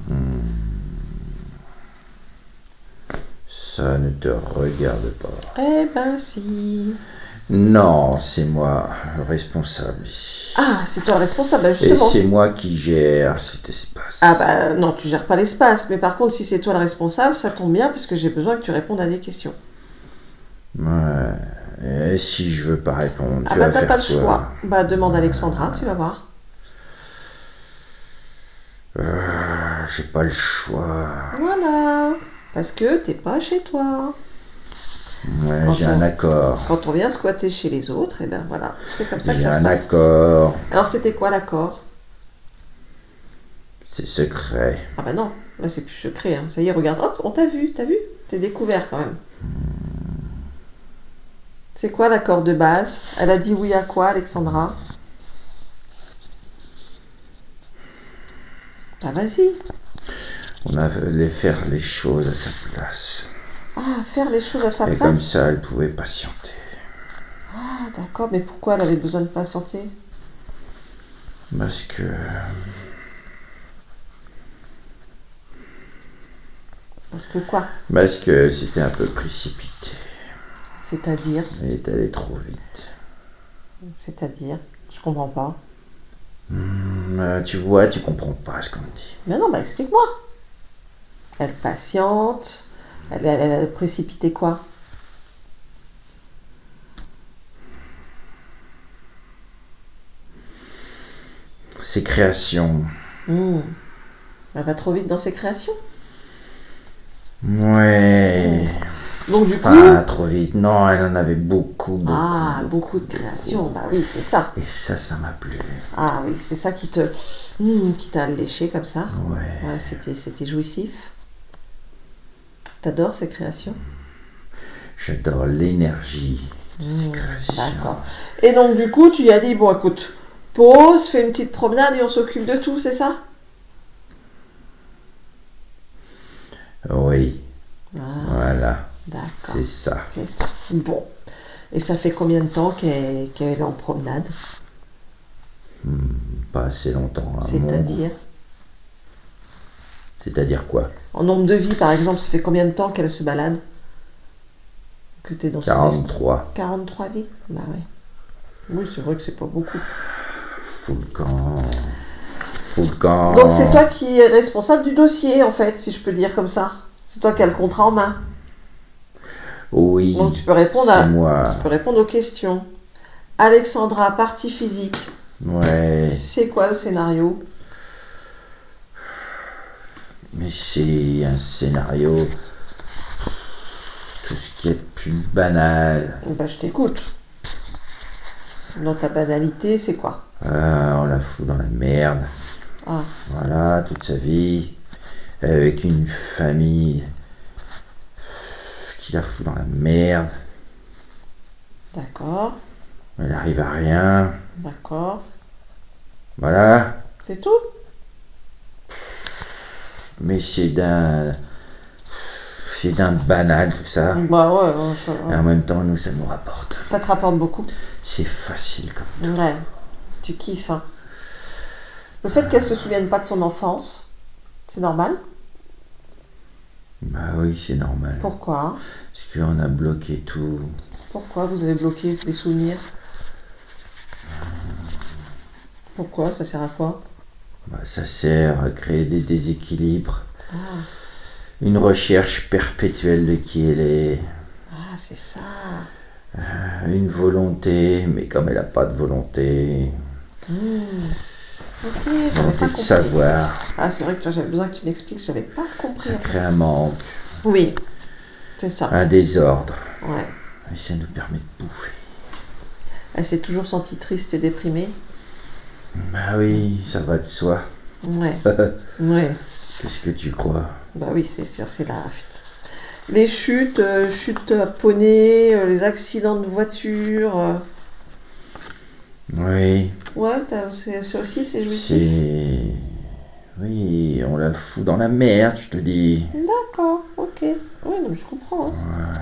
Ça ne te regarde pas. Eh ben si. Non, c'est moi le responsable ici. Ah, c'est toi le responsable, bah, Et justement. c'est moi qui gère cet espace. Ah bah non, tu gères pas l'espace. Mais par contre, si c'est toi le responsable, ça tombe bien puisque j'ai besoin que tu répondes à des questions. Ouais. Et si je veux pas répondre, Ah tu bah vas t'as faire pas le quoi? choix. Bah demande à Alexandra, tu vas voir. J'ai pas le choix. Voilà. Parce que t'es pas chez toi. Ouais, Quand j'ai on- un accord. Quand on vient squatter chez les autres, et ben voilà, c'est comme ça que J'ai ça se un passe. accord. Alors c'était quoi l'accord? C'est secret. Ah bah non, là c'est plus secret. Hein. Ça y est, regarde, hop, on t'a vu, T'es découvert quand même. C'est quoi l'accord de base? Elle a dit oui à quoi, Alexandra? Ah vas-y. On allait faire les choses à sa place. Ah, faire les choses à sa Et comme place. ça, elle pouvait patienter. Ah d'accord, mais pourquoi elle avait besoin de patienter? Parce que... Parce que quoi? Parce que c'était un peu précipité. C'est-à-dire, Elle est allée trop vite. je comprends pas. Tu vois, tu comprends pas ce qu'on dit. Mais non, bah explique-moi. Elle patiente, elle a précipité quoi? Ses créations. Elle va trop vite dans ses créations. Ouais. Donc du coup... Pas trop vite. Non, elle en avait beaucoup. Ah, beaucoup de créations, bah oui, c'est ça. Et ça m'a plu. Ah oui, c'est ça qui t'a alléché comme ça. Ouais. Ouais, c'était jouissif. T'adores ces créations? J'adore l'énergie de ces créations. D'accord. Et donc du coup, tu lui as dit, bon écoute, pause, fais une petite promenade et on s'occupe de tout, c'est ça? Oui, Ah, voilà. d'accord. C'est ça. C'est ça. Bon. Et ça fait combien de temps qu'elle est en promenade? Pas assez longtemps. Hein, C'est-à-dire? C'est-à-dire quoi? En nombre de vies, par exemple, ça fait combien de temps qu'elle se balade? Que t'es dans son esprit? 43. 43 vies? Bah ouais. Oui, c'est vrai que c'est pas beaucoup. Fous le camp. Fous le camp. Donc c'est toi qui es responsable du dossier, en fait, si je peux dire comme ça. C'est toi qui as le contrat en main. Oui. Donc tu peux répondre c'est moi. tu peux répondre aux questions. Alexandra, partie physique. Ouais, C'est quoi le scénario? mais c'est un scénario, tout ce qui est de plus banal. Bah, je t'écoute. Dans ta banalité, c'est quoi? Ah, on la fout dans la merde. Ah, Voilà, toute sa vie, avec une famille qui la fout dans la merde. d'accord, Elle arrive à rien. d'accord. Voilà, C'est tout? mais c'est d'un banal tout ça. Bah ouais, Et en même temps, nous, ça nous rapporte. ça te rapporte beaucoup. C'est facile comme. Ouais, tu kiffes. Hein. Le fait qu'elle se souvienne pas de son enfance, c'est normal. Bah oui, c'est normal. Pourquoi? Parce qu'on a bloqué tout. Pourquoi vous avez bloqué les souvenirs? Pourquoi? Ça sert à quoi? Bah, ça sert à créer des déséquilibres. Ah, Une recherche perpétuelle de qui elle est. ah, c'est ça. Une volonté, mais comme elle n'a pas de volonté. Ok, j'avais pas Volonté de compris. savoir. Ah, c'est vrai que toi, j'avais besoin que tu m'expliques, j'avais pas compris. Ça en fait. crée un manque, Oui, c'est ça. un désordre. Ouais. Et ça nous permet de bouffer. Elle s'est toujours sentie triste et déprimée. Bah oui, ça va de soi. Ouais. Ouais. Qu'est-ce que tu crois? Bah oui, c'est sûr, c'est la fuite. Les chutes, chutes à poney, les accidents de voiture. Oui, Ouais, ça aussi, c'est jouissif. c'est... Oui, on la fout dans la merde, je te dis. D'accord, ok. Oui, non, mais je comprends. Hein.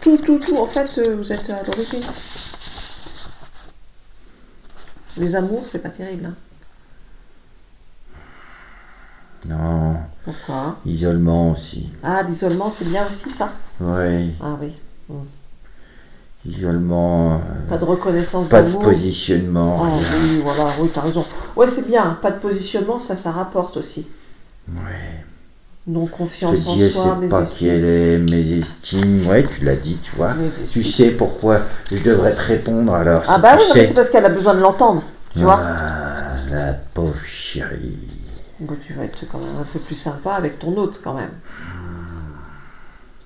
Tout, en fait, vous êtes à l'origine. Les amours, c'est pas terrible. Hein. Non, Pourquoi? isolement aussi. Ah, l'isolement, c'est bien aussi, ça? Oui, Ah oui. isolement, Pas de reconnaissance pas de d'amour. positionnement. Oh, rien. oui, voilà, oui, t'as raison. Ouais, c'est bien, pas de positionnement, ça rapporte aussi. Ouais. Donc, Je confiance te dis, elle en soi, sait mes pas qui elle estimes. est, mes estimes. Ouais, tu l'as dit, tu vois. Mes Tu estimes. sais pourquoi je devrais te répondre alors. Ah Si bah tu oui, non, mais sais. c'est parce qu'elle a besoin de l'entendre, tu vois. Ah, la pauvre chérie. Bon, tu vas être quand même un peu plus sympa avec ton hôte, quand même.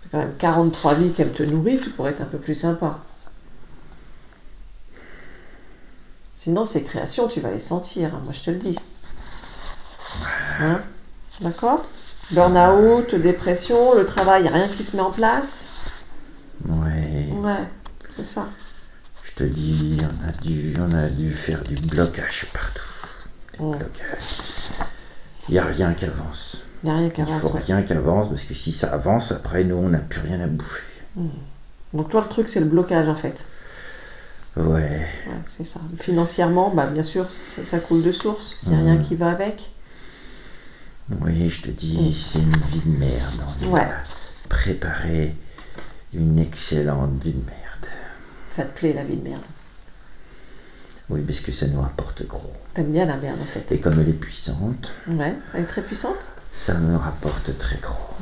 C'est quand même 43 vies qu'elle te nourrit, tu pourrais être un peu plus sympa. Sinon, ces créations, tu vas les sentir, hein, moi je te le dis. Hein? D'accord? Burn-out, dépression, le travail, y a rien qui se met en place. Ouais. Ouais, c'est ça. Je te dis, on a dû faire du blocage partout. Mm. Blocage. Il n'y a rien qui avance. Y a rien qui Il avance. faut Ouais. rien qui avance parce que si ça avance, après nous, on n'a plus rien à bouffer. Donc toi, le truc, c'est le blocage, en fait. Ouais. Ouais, c'est ça. Financièrement, bah, bien sûr, ça coule de source. Il n'y a rien qui va avec. Oui, je te dis, c'est une vie de merde. On Ouais. a préparé une excellente vie de merde. Ça te plaît, la vie de merde. Oui, parce que ça nous rapporte gros. T'aimes bien la merde, en fait. Et comme elle est puissante, Ouais, elle est très puissante. ça nous rapporte très gros.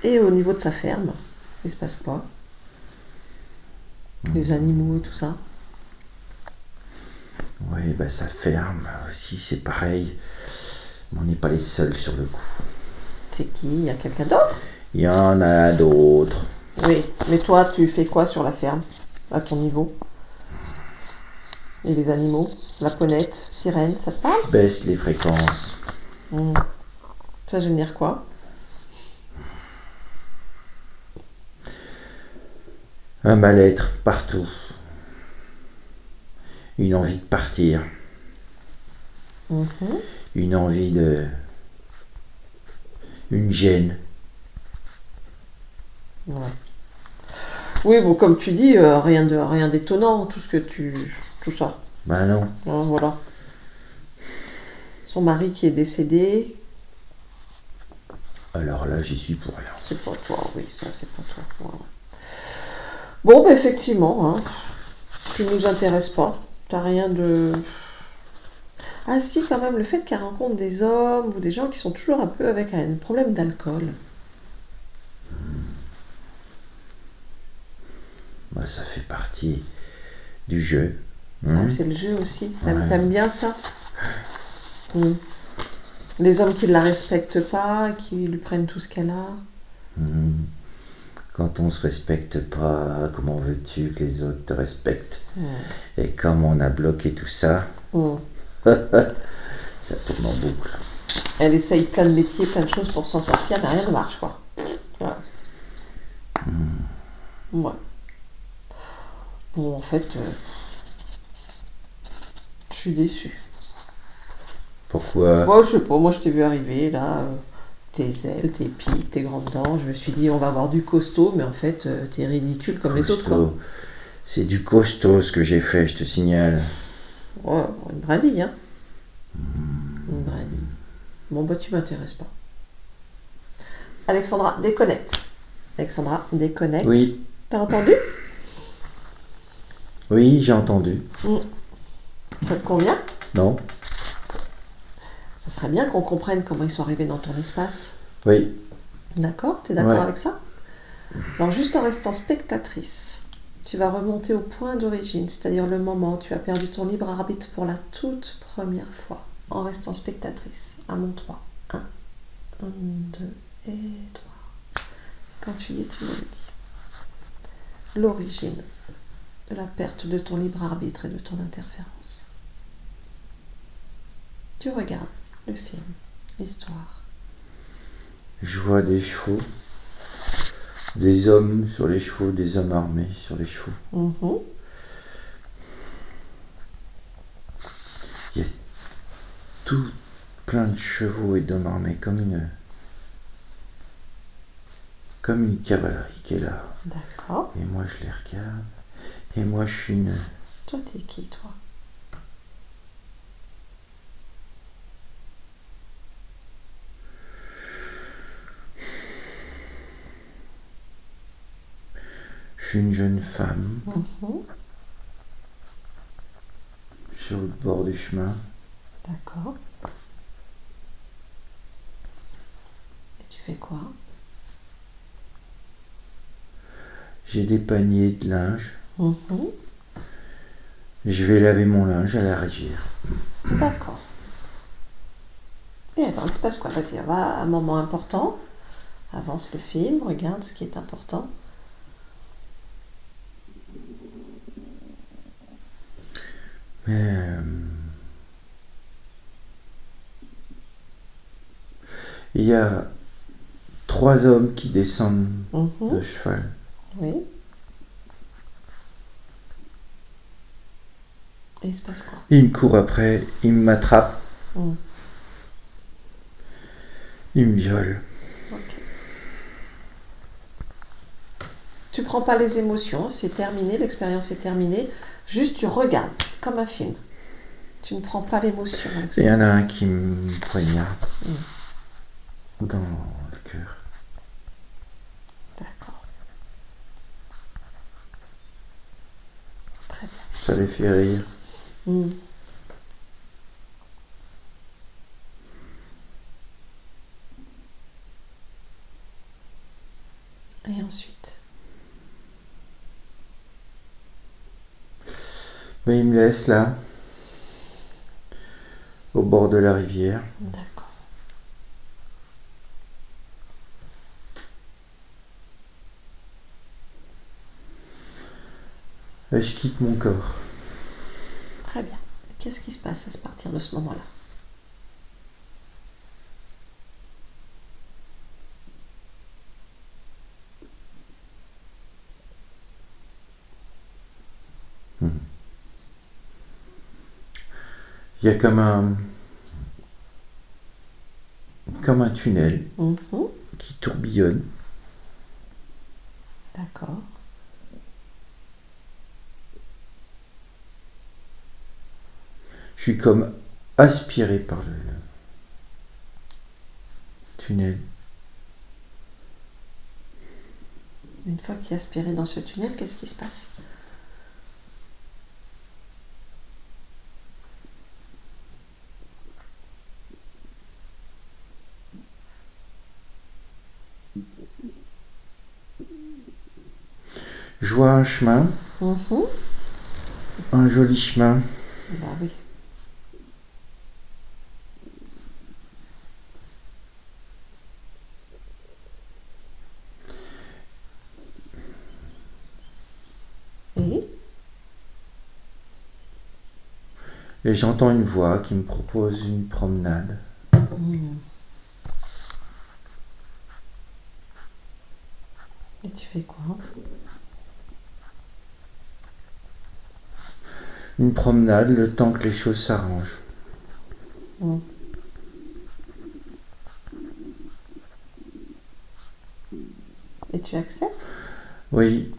Et au niveau de sa ferme, il se passe quoi? Les animaux et tout ça. Oui, bah ça ferme aussi, c'est pareil. On n'est pas les seuls sur le coup. C'est qui? Il y a quelqu'un d'autre? Il y en a d'autres. Oui, mais toi, tu fais quoi sur la ferme, à ton niveau? Et les animaux? La ponette, sirène, ça te parle? Je baisse les fréquences. Ça génère quoi? Un mal-être partout. Une envie de partir. Une envie de... Une gêne. Ouais. Oui, bon, comme tu dis, rien d'étonnant, tout ça. Ben non. Hein, voilà. Son mari qui est décédé, Alors là, j'y suis pour rien. c'est pas toi, oui, ça c'est pas toi. Voilà. Bon, bah effectivement, hein, tu nous intéresses pas. T'as rien de... Ah si, quand même, le fait qu'elle rencontre des hommes ou des gens qui sont toujours un peu avec un problème d'alcool. Ben, ça fait partie du jeu. Ah, c'est le jeu aussi. Ouais. T'aimes bien ça? Mm. Les hommes qui ne la respectent pas, qui lui prennent tout ce qu'elle a. Mhm. Quand on se respecte pas, comment veux-tu que les autres te respectent? Et comme on a bloqué tout ça, Mm. ça tourne en boucle. Elle essaye plein de métiers, plein de choses pour s'en sortir, mais rien ne marche, quoi. Voilà. Ouais. Bon, en fait, je suis déçue. Pourquoi? Moi, je sais pas, moi je t'ai vu arriver là, tes ailes, tes pics, tes grandes dents. Je me suis dit, on va avoir du costaud, mais en fait, t'es ridicule comme les autres, quoi. Costaud. C'est du costaud ce que j'ai fait, je te signale. Ouais, une brindille, hein. Une brindille. Bon, bah, tu m'intéresses pas. Alexandra, déconnecte. Alexandra, déconnecte. Oui, T'as entendu? oui, j'ai entendu. Ça te convient? Non? Ça serait bien qu'on comprenne comment ils sont arrivés dans ton espace. Oui. D'accord? T'es d'accord Ouais. avec ça? Alors, juste en restant spectatrice, tu vas remonter au point d'origine, c'est-à-dire le moment où tu as perdu ton libre arbitre pour la toute première fois, en restant spectatrice. À mon 3. 1, 2 et 3. Quand tu y es, tu me le dis. L'origine de la perte de ton libre arbitre et de ton interférence. Tu regardes le film, l'histoire. Je vois des chevaux, des hommes sur les chevaux, des hommes armés sur les chevaux. Il y a tout plein de chevaux et d'hommes armés, comme une cavalerie qui est là. D'accord. Et moi je les regarde. Et moi je suis une... Toi, t'es qui, toi? Je suis une jeune femme sur le bord du chemin. D'accord. Et tu fais quoi? J'ai des paniers de linge. Je vais laver mon linge à la rivière. D'accord. Et alors, il se passe quoi? Vas-y, on va à un moment important. Avance le film, regarde ce qui est important. Mais il y a 3 hommes qui descendent de cheval. Oui. Et il se passe quoi? Ils me courent après, ils m'attrapent, ils me violent. Ok. Tu prends pas les émotions, c'est terminé, l'expérience est terminée. Juste tu regardes, comme un film. Tu ne prends pas l'émotion. Il y en a un qui me poignarde dans le cœur. D'accord. Très bien. Ça les fait rire. Et ensuite? Mais ils me laissent là, au bord de la rivière. D'accord. Et je quitte mon corps. Très bien. Qu'est-ce qui se passe à partir de ce moment-là? Il y a comme un tunnel qui tourbillonne. D'accord. Je suis comme aspiré par le tunnel. Une fois que tu es aspiré dans ce tunnel, qu'est-ce qui se passe? Je vois un chemin un joli chemin. Bah oui. Et Et j'entends une voix qui me propose une promenade. Et tu fais quoi? Une promenade le temps que les choses s'arrangent. Et tu acceptes? Oui.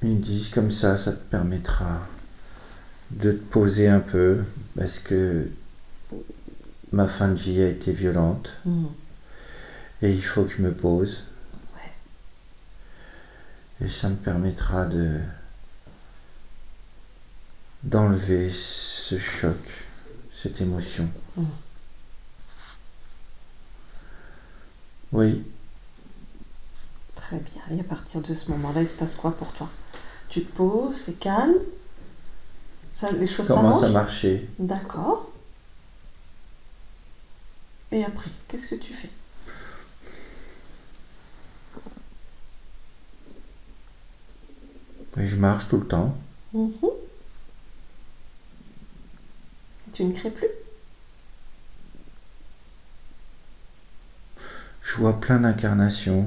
Ils me disent comme ça te permettra de te poser un peu parce que ma fin de vie a été violente et il faut que je me pose. Et ça me permettra d'enlever ce choc, cette émotion. Oui. Très bien. Et à partir de ce moment-là, il se passe quoi pour toi? Tu te poses, c'est calme? Ça, les choses Commence à s'arrangent? marcher. D'accord. Et après, qu'est-ce que tu fais? Et je marche tout le temps. Tu ne crées plus? Je vois plein d'incarnations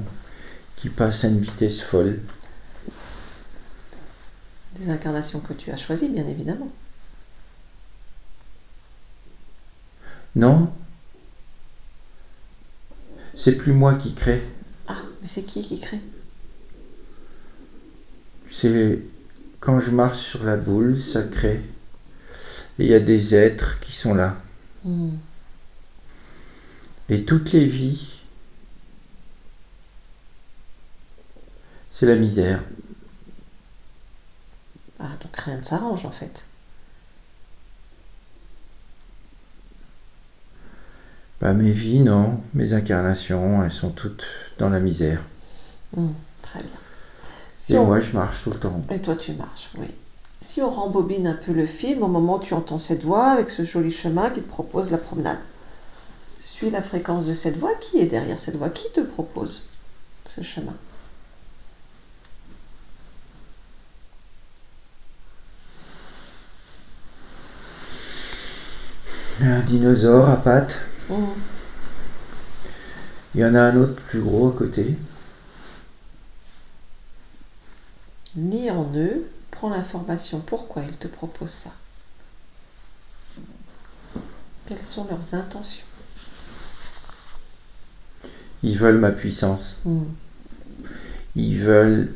qui passent à une vitesse folle. Des incarnations que tu as choisies, bien évidemment. Non, c'est plus moi qui crée. Ah, mais c'est qui crée? C'est quand je marche sur la boule, ça crée. Et il y a des êtres qui sont là. Et toutes les vies, c'est la misère. Ah, donc rien ne s'arrange en fait. Bah, mes vies, non. Mes incarnations, elles sont toutes dans la misère. Très bien. Et moi, je marche tout le temps. Et toi, tu marches, oui. Si on rembobine un peu le film, au moment où tu entends cette voix avec ce joli chemin qui te propose la promenade, suis la fréquence de cette voix. Qui est derrière cette voix? Qui te propose ce chemin? Un dinosaure à pattes. Il y en a un autre plus gros à côté. Lis en eux, prends l'information. Pourquoi ils te proposent ça? Quelles sont leurs intentions? Ils veulent ma puissance. Ils veulent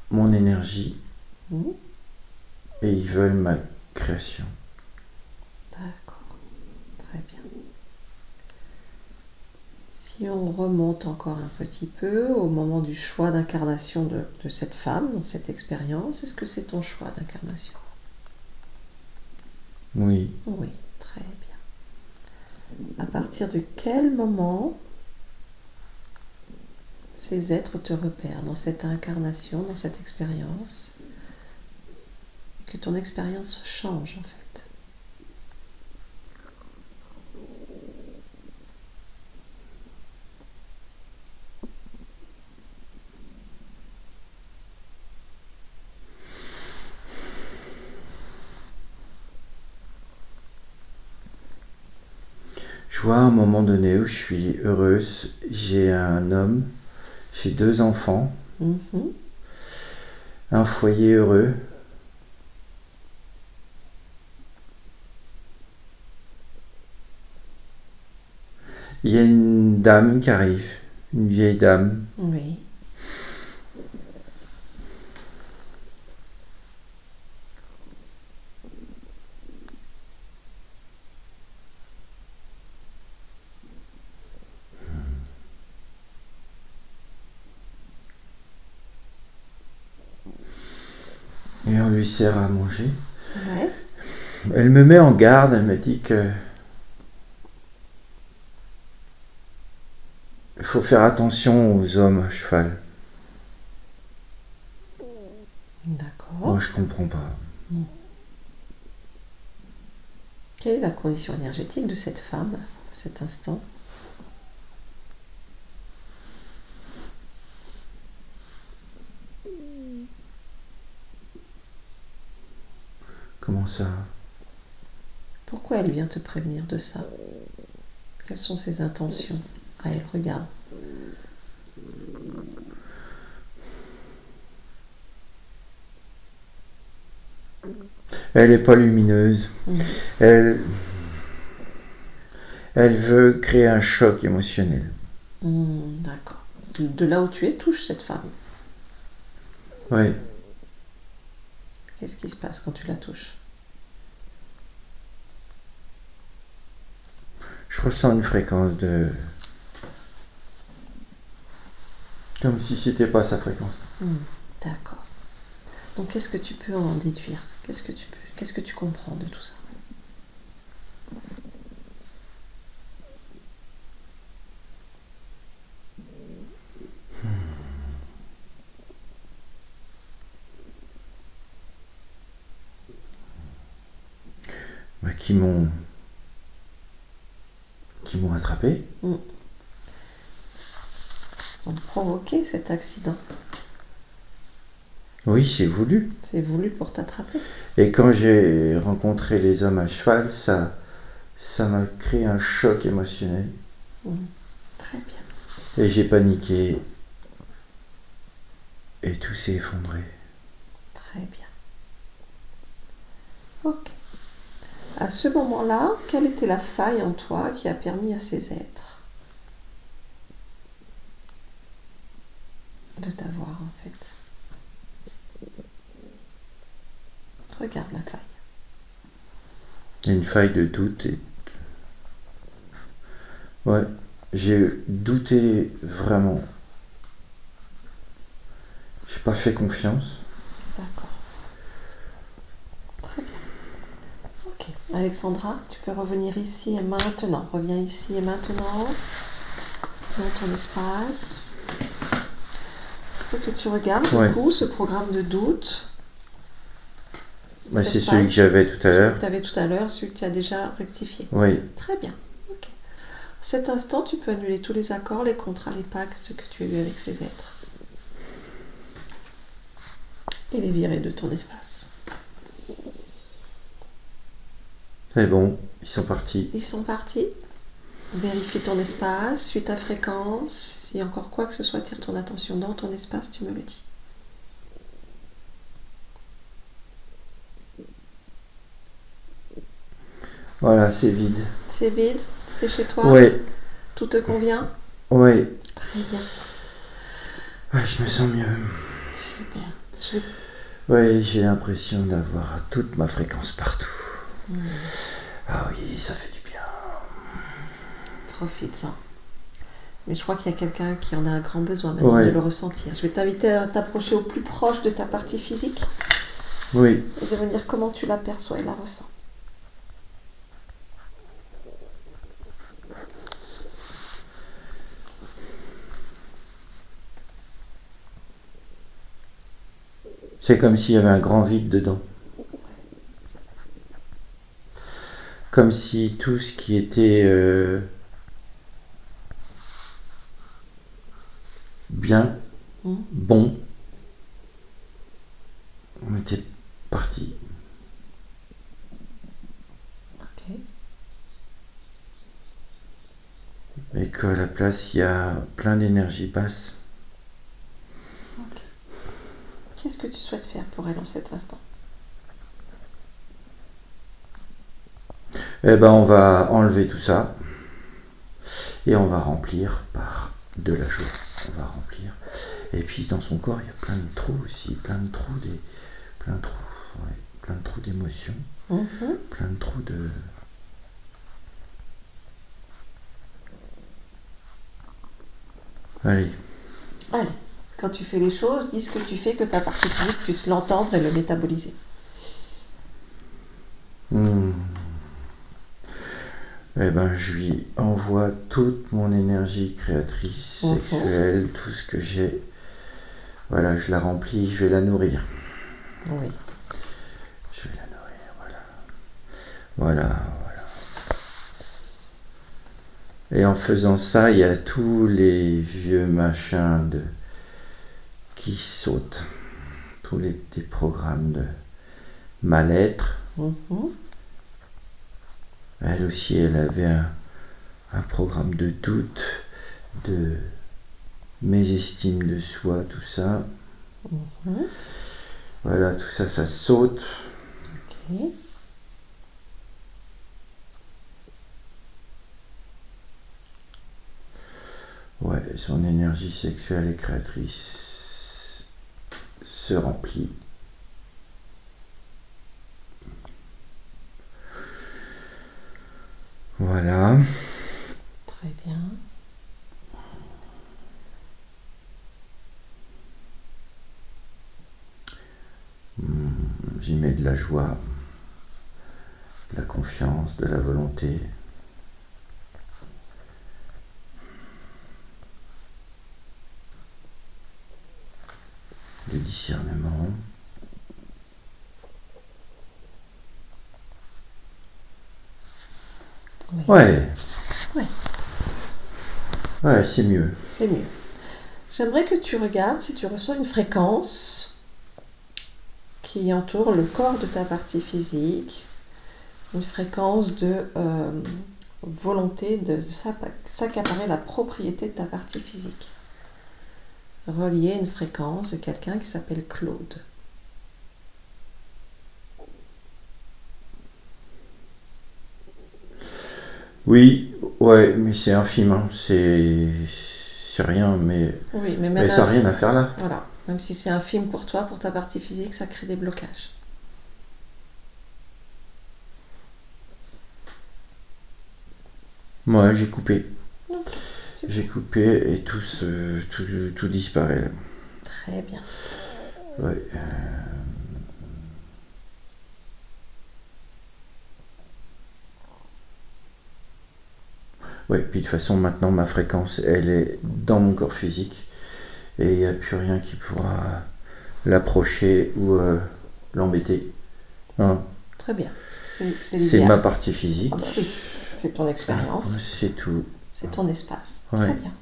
mon énergie. Et ils veulent ma création. D'accord, très bien. Si on remonte encore un petit peu au moment du choix d'incarnation de cette femme dans cette expérience, est-ce que c'est ton choix d'incarnation? Oui. Oui, très bien. À partir de quel moment ces êtres te repèrent dans cette incarnation, dans cette expérience, et que ton expérience change en fait? Je vois à un moment donné où je suis heureuse. J'ai un homme, j'ai 2 enfants, un foyer heureux. Il y a une dame qui arrive, une vieille dame. Oui. Et on lui sert à manger. Ouais. Elle me met en garde, elle me dit que il faut faire attention aux hommes à cheval. D'accord. Moi, je comprends pas. Quelle est la condition énergétique de cette femme à cet instant? Comment ça? Pourquoi elle vient te prévenir de ça? Quelles sont ses intentions? Ah, elle regarde. Elle n'est pas lumineuse. Elle veut créer un choc émotionnel. D'accord. De là où tu es, touche cette femme. Oui. Qu'est-ce qui se passe quand tu la touches? Je ressens une fréquence de... Comme si c'était pas sa fréquence. D'accord. Donc qu'est-ce que tu peux en déduire? Qu'est-ce que tu comprends de tout ça? Bah, qui m'ont attrapé. Ils ont provoqué cet accident. Oui, c'est voulu. C'est voulu pour t'attraper. Et quand j'ai rencontré les hommes à cheval, ça m'a créé un choc émotionnel. Très bien. Et j'ai paniqué. Et tout s'est effondré. Très bien. Ok. À ce moment-là, quelle était la faille en toi qui a permis à ces êtres de t'avoir en fait? Regarde la faille. Il y a une faille de doute. Ouais, j'ai douté vraiment. J'ai pas fait confiance. D'accord. Très bien. Ok. Alexandra, tu peux revenir ici et maintenant. Reviens ici et maintenant. Dans ton espace. Il faut que tu regardes du coup ce programme de doute. Bah, c'est celui que j'avais tout à l'heure. Tu avais tout à l'heure, celui que tu as déjà rectifié. Oui. Très bien. Ok. À cet instant, tu peux annuler tous les accords, les contrats, les pactes que tu as eus avec ces êtres. Et les virer de ton espace. C'est bon, ils sont partis. Ils sont partis. Vérifie ton espace, suis ta fréquence. Si encore quoi que ce soit tire ton attention dans ton espace, tu me le dis. Voilà, c'est vide. C'est vide? C'est chez toi? Oui. Tout te convient? Oui. Très bien. Ouais, je me sens mieux. Super. Oui, j'ai l'impression d'avoir toute ma fréquence partout. Ah oui, ça fait du bien. Profite-en. Mais je crois qu'il y a quelqu'un qui en a un grand besoin maintenant de le ressentir. Je vais t'inviter à t'approcher au plus proche de ta partie physique. Oui. Et de me dire comment tu l'aperçois et la ressens. C'est comme s'il y avait un grand vide dedans. Comme si tout ce qui était bien, bon, on était parti. Ok. Et qu'à la place, il y a plein d'énergie basse. Ok. Qu'est-ce que tu souhaites faire pour elle en cet instant? Eh ben, on va enlever tout ça et on va remplir par de la joie. On va remplir. Et puis dans son corps, il y a plein de trous aussi, plein de trous d'émotions, plein de trous de... Allez. Allez, quand tu fais les choses, dis ce que tu fais, que ta partie physique puisse l'entendre et le métaboliser. Eh ben, je lui envoie toute mon énergie créatrice, sexuelle, tout ce que j'ai. Voilà, je la remplis, je vais la nourrir. Oui. Je Voilà. Et en faisant ça, il y a tous les vieux machins qui sautent. Tous les petits programmes de mal-être. Elle aussi, elle avait un programme de doute, de mésestime de soi, tout ça. Voilà, tout ça, ça saute. Ok. Ouais, son énergie sexuelle et créatrice se remplit. Voilà. Très bien. J'y mets de la joie, de la confiance, de la volonté. Le discernement. Oui. Ouais. Ouais. Ouais, c'est mieux. C'est mieux. J'aimerais que tu regardes si tu ressens une fréquence qui entoure le corps de ta partie physique, une fréquence de volonté de s'accaparer la propriété de ta partie physique. Relier une fréquence de quelqu'un qui s'appelle Claude. Oui, ouais, mais c'est infime, hein. C'est rien, mais Oui, mais même ça n'a rien à faire là. Voilà, même si c'est infime pour toi, pour ta partie physique, ça crée des blocages. Moi, j'ai coupé. Ok, super. J'ai coupé et tout disparaît là. Très bien. Ouais. Ouais, puis de toute façon, maintenant, ma fréquence, elle est dans mon corps physique. Et il n'y a plus rien qui pourra l'approcher ou l'embêter. Hein. Très bien. C'est l'idéal. ma partie physique. Ah bah oui, c'est ton expérience, C'est tout. c'est ton espace. Ouais. Très bien.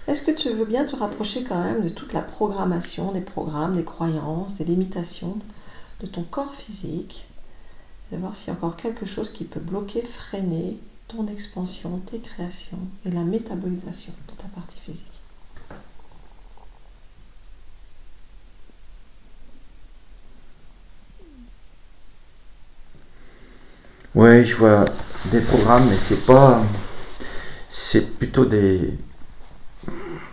Est-ce que tu veux bien te rapprocher quand même de toute la programmation, des programmes, des croyances, des limitations de ton corps physique, et de voir s'il y a encore quelque chose qui peut bloquer, freiner ton expansion, tes créations et la métabolisation de ta partie physique. Ouais, je vois des programmes, mais c'est pas. C'est plutôt des.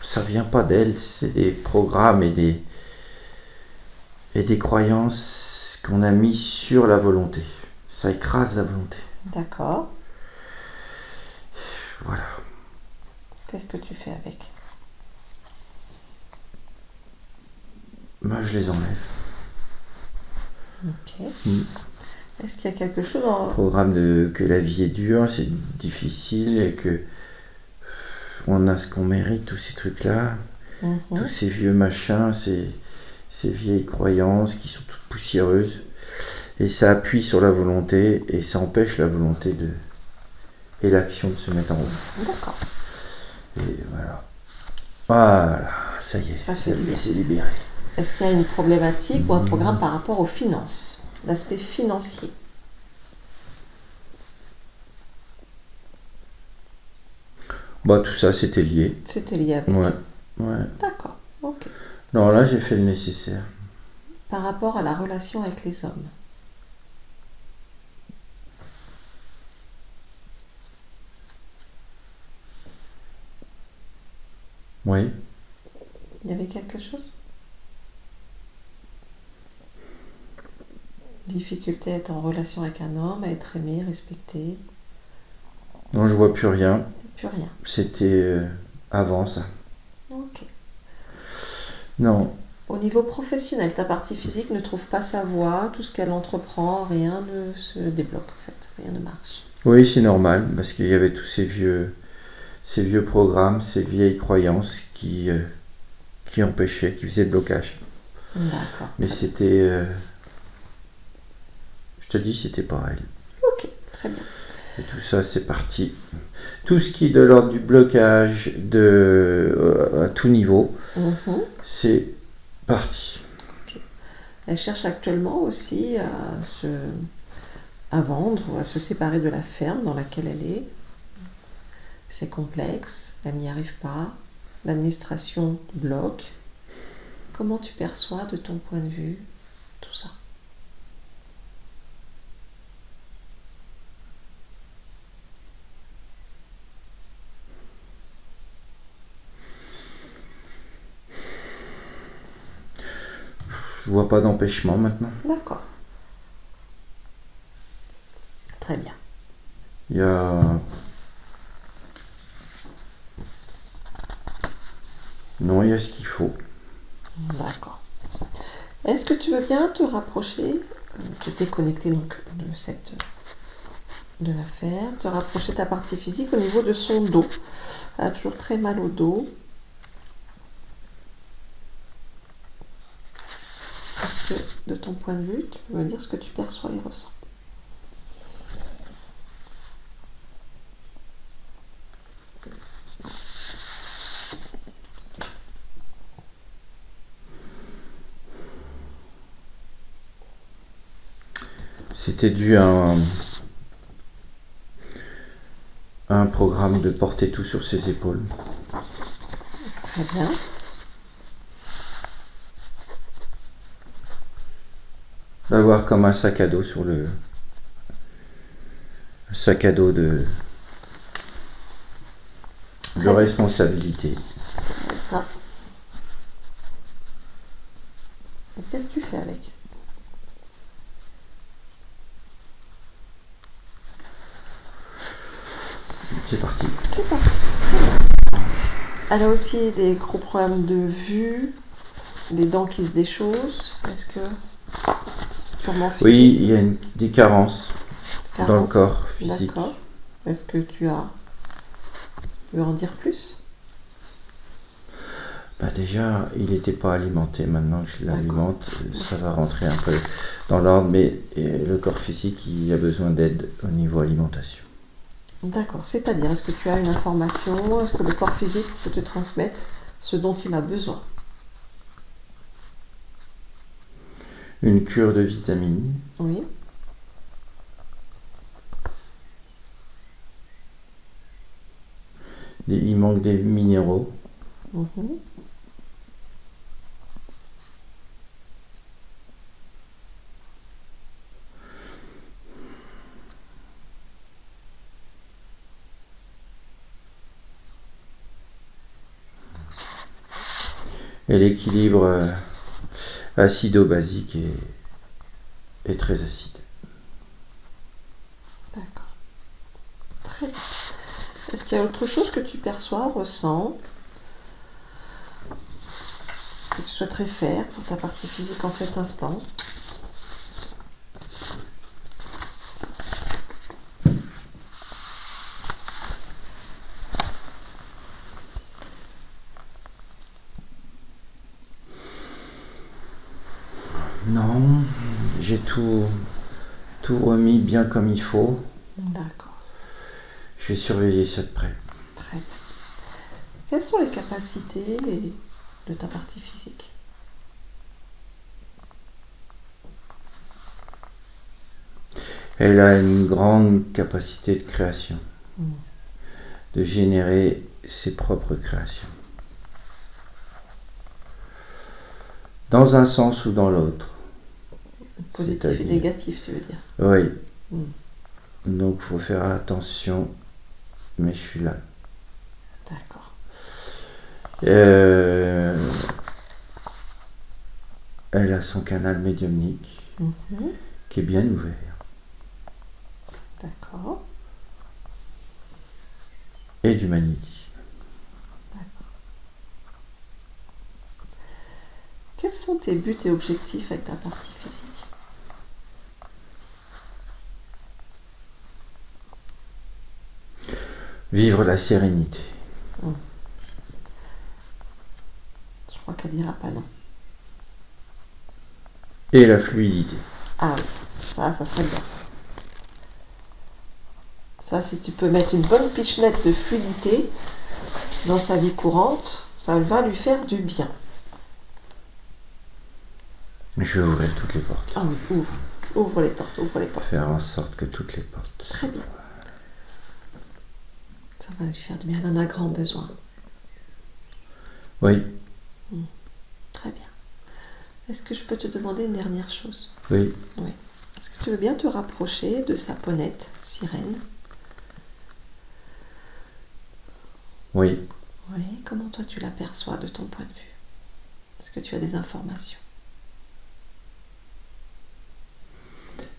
Ça vient pas d'elle, c'est des programmes et des croyances qu'on a mis sur la volonté. Ça écrase la volonté. D'accord. Voilà. Qu'est-ce que tu fais avec? Moi, je les enlève. Ok. Mm. Est-ce qu'il y a quelque chose en... Programme que la vie est dure, c'est difficile et que on a ce qu'on mérite, tous ces trucs-là, tous ces vieux machins, ces vieilles croyances qui sont toutes poussiéreuses. Et ça appuie sur la volonté et ça empêche la volonté et l'action de se mettre en route. D'accord. Et voilà. Voilà, ça y est, Ça fait bien. c'est libéré. Est-ce qu'il y a une problématique ou un programme par rapport aux finances, l'aspect financier? Bah tout ça c'était lié. C'était lié avec. Ouais. D'accord, ok. Non, là j'ai fait le nécessaire. Par rapport à la relation avec les hommes. Oui. Il y avait quelque chose? Difficulté à être en relation avec un homme, à être aimé, respecté. Non, je vois plus rien. Plus rien. C'était avant ça. Ok. Non. Au niveau professionnel, ta partie physique ne trouve pas sa voie, tout ce qu'elle entreprend, rien ne se débloque en fait, rien ne marche. Oui, c'est normal, parce qu'il y avait tous ces vieux programmes, ces vieilles croyances qui empêchaient, qui faisaient blocage. D'accord. Mais c'était... je te dis, c'était pas elle. Ok, très Très bien. Et tout ça, c'est parti. Tout ce qui est de l'ordre du blocage à tout niveau, c'est parti. Okay. Elle cherche actuellement aussi à vendre ou à se séparer de la ferme dans laquelle elle est. C'est complexe, elle n'y arrive pas. L'administration bloque. Comment tu perçois de ton point de vue tout ça? Je vois pas d'empêchement maintenant. D'accord. Très bien. Il y a... Non, il y a ce qu'il faut. D'accord. Est-ce que tu veux bien te rapprocher, te déconnecter donc de l'affaire, te rapprocher de ta partie physique au niveau de son dos? Elle a toujours très mal au dos. Est-ce que, de ton point de vue, tu peux me dire ce que tu perçois et ressens? C'était dû à un programme de porter tout sur ses épaules. Très bien. D'avoir comme un sac à dos sur le sac à dos de responsabilité. Ça. Et qu'est-ce que tu fais avec? C'est parti. C'est parti. Elle a aussi des gros problèmes de vue, des dents qui se déchaussent. Est-ce que purement physique? Oui, il y a des carences dans le corps physique. D'accord. Est-ce que tu veux en dire plus? Bah déjà, il n'était pas alimenté. Maintenant que je l'alimente, ça va rentrer un peu dans l'ordre. Mais le corps physique, il a besoin d'aide au niveau alimentation. D'accord. C'est-à-dire, est-ce que tu as une information? Est-ce que le corps physique peut te transmettre ce dont il a besoin? Une cure de vitamines. Oui. Il manque des minéraux. Et l'équilibre acido-basique est très acide. D'accord. Très bien. Est-ce qu'il y a autre chose que tu perçois, ressens, que tu souhaiterais faire pour ta partie physique en cet instant? Non, j'ai tout remis bien comme il faut. D'accord. Je vais surveiller ça de près. Très bien. Quelles sont les capacités de ta partie physique? Elle a une grande capacité de création, de générer ses propres créations. Dans un sens ou dans l'autre. Positif et négatif, tu veux dire? Oui. Donc, il faut faire attention, mais je suis là. D'accord. Elle a son canal médiumnique qui est bien ouvert. D'accord. Et du magnétisme. D'accord. Quels sont tes buts et objectifs avec ta partie physique? Vivre la sérénité. Je crois qu'elle dira pas non. Et la fluidité. Ah oui, ça serait bien. Ça, si tu peux mettre une bonne pichenette de fluidité dans sa vie courante, ça va lui faire du bien. Je vais ouvrir toutes les portes. Ah oui, ouvre. Ouvre les portes, ouvre les portes. Faire en sorte que toutes les portes. Très bien. Ça va lui faire du bien. Elle en a grand besoin. Oui, Très bien. Est-ce que je peux te demander une dernière chose? oui. Oui. Est-ce que tu veux bien te rapprocher de sa ponette, Sirène? Oui. Oui. Comment toi tu l'aperçois de ton point de vue? Est-ce que tu as des informations?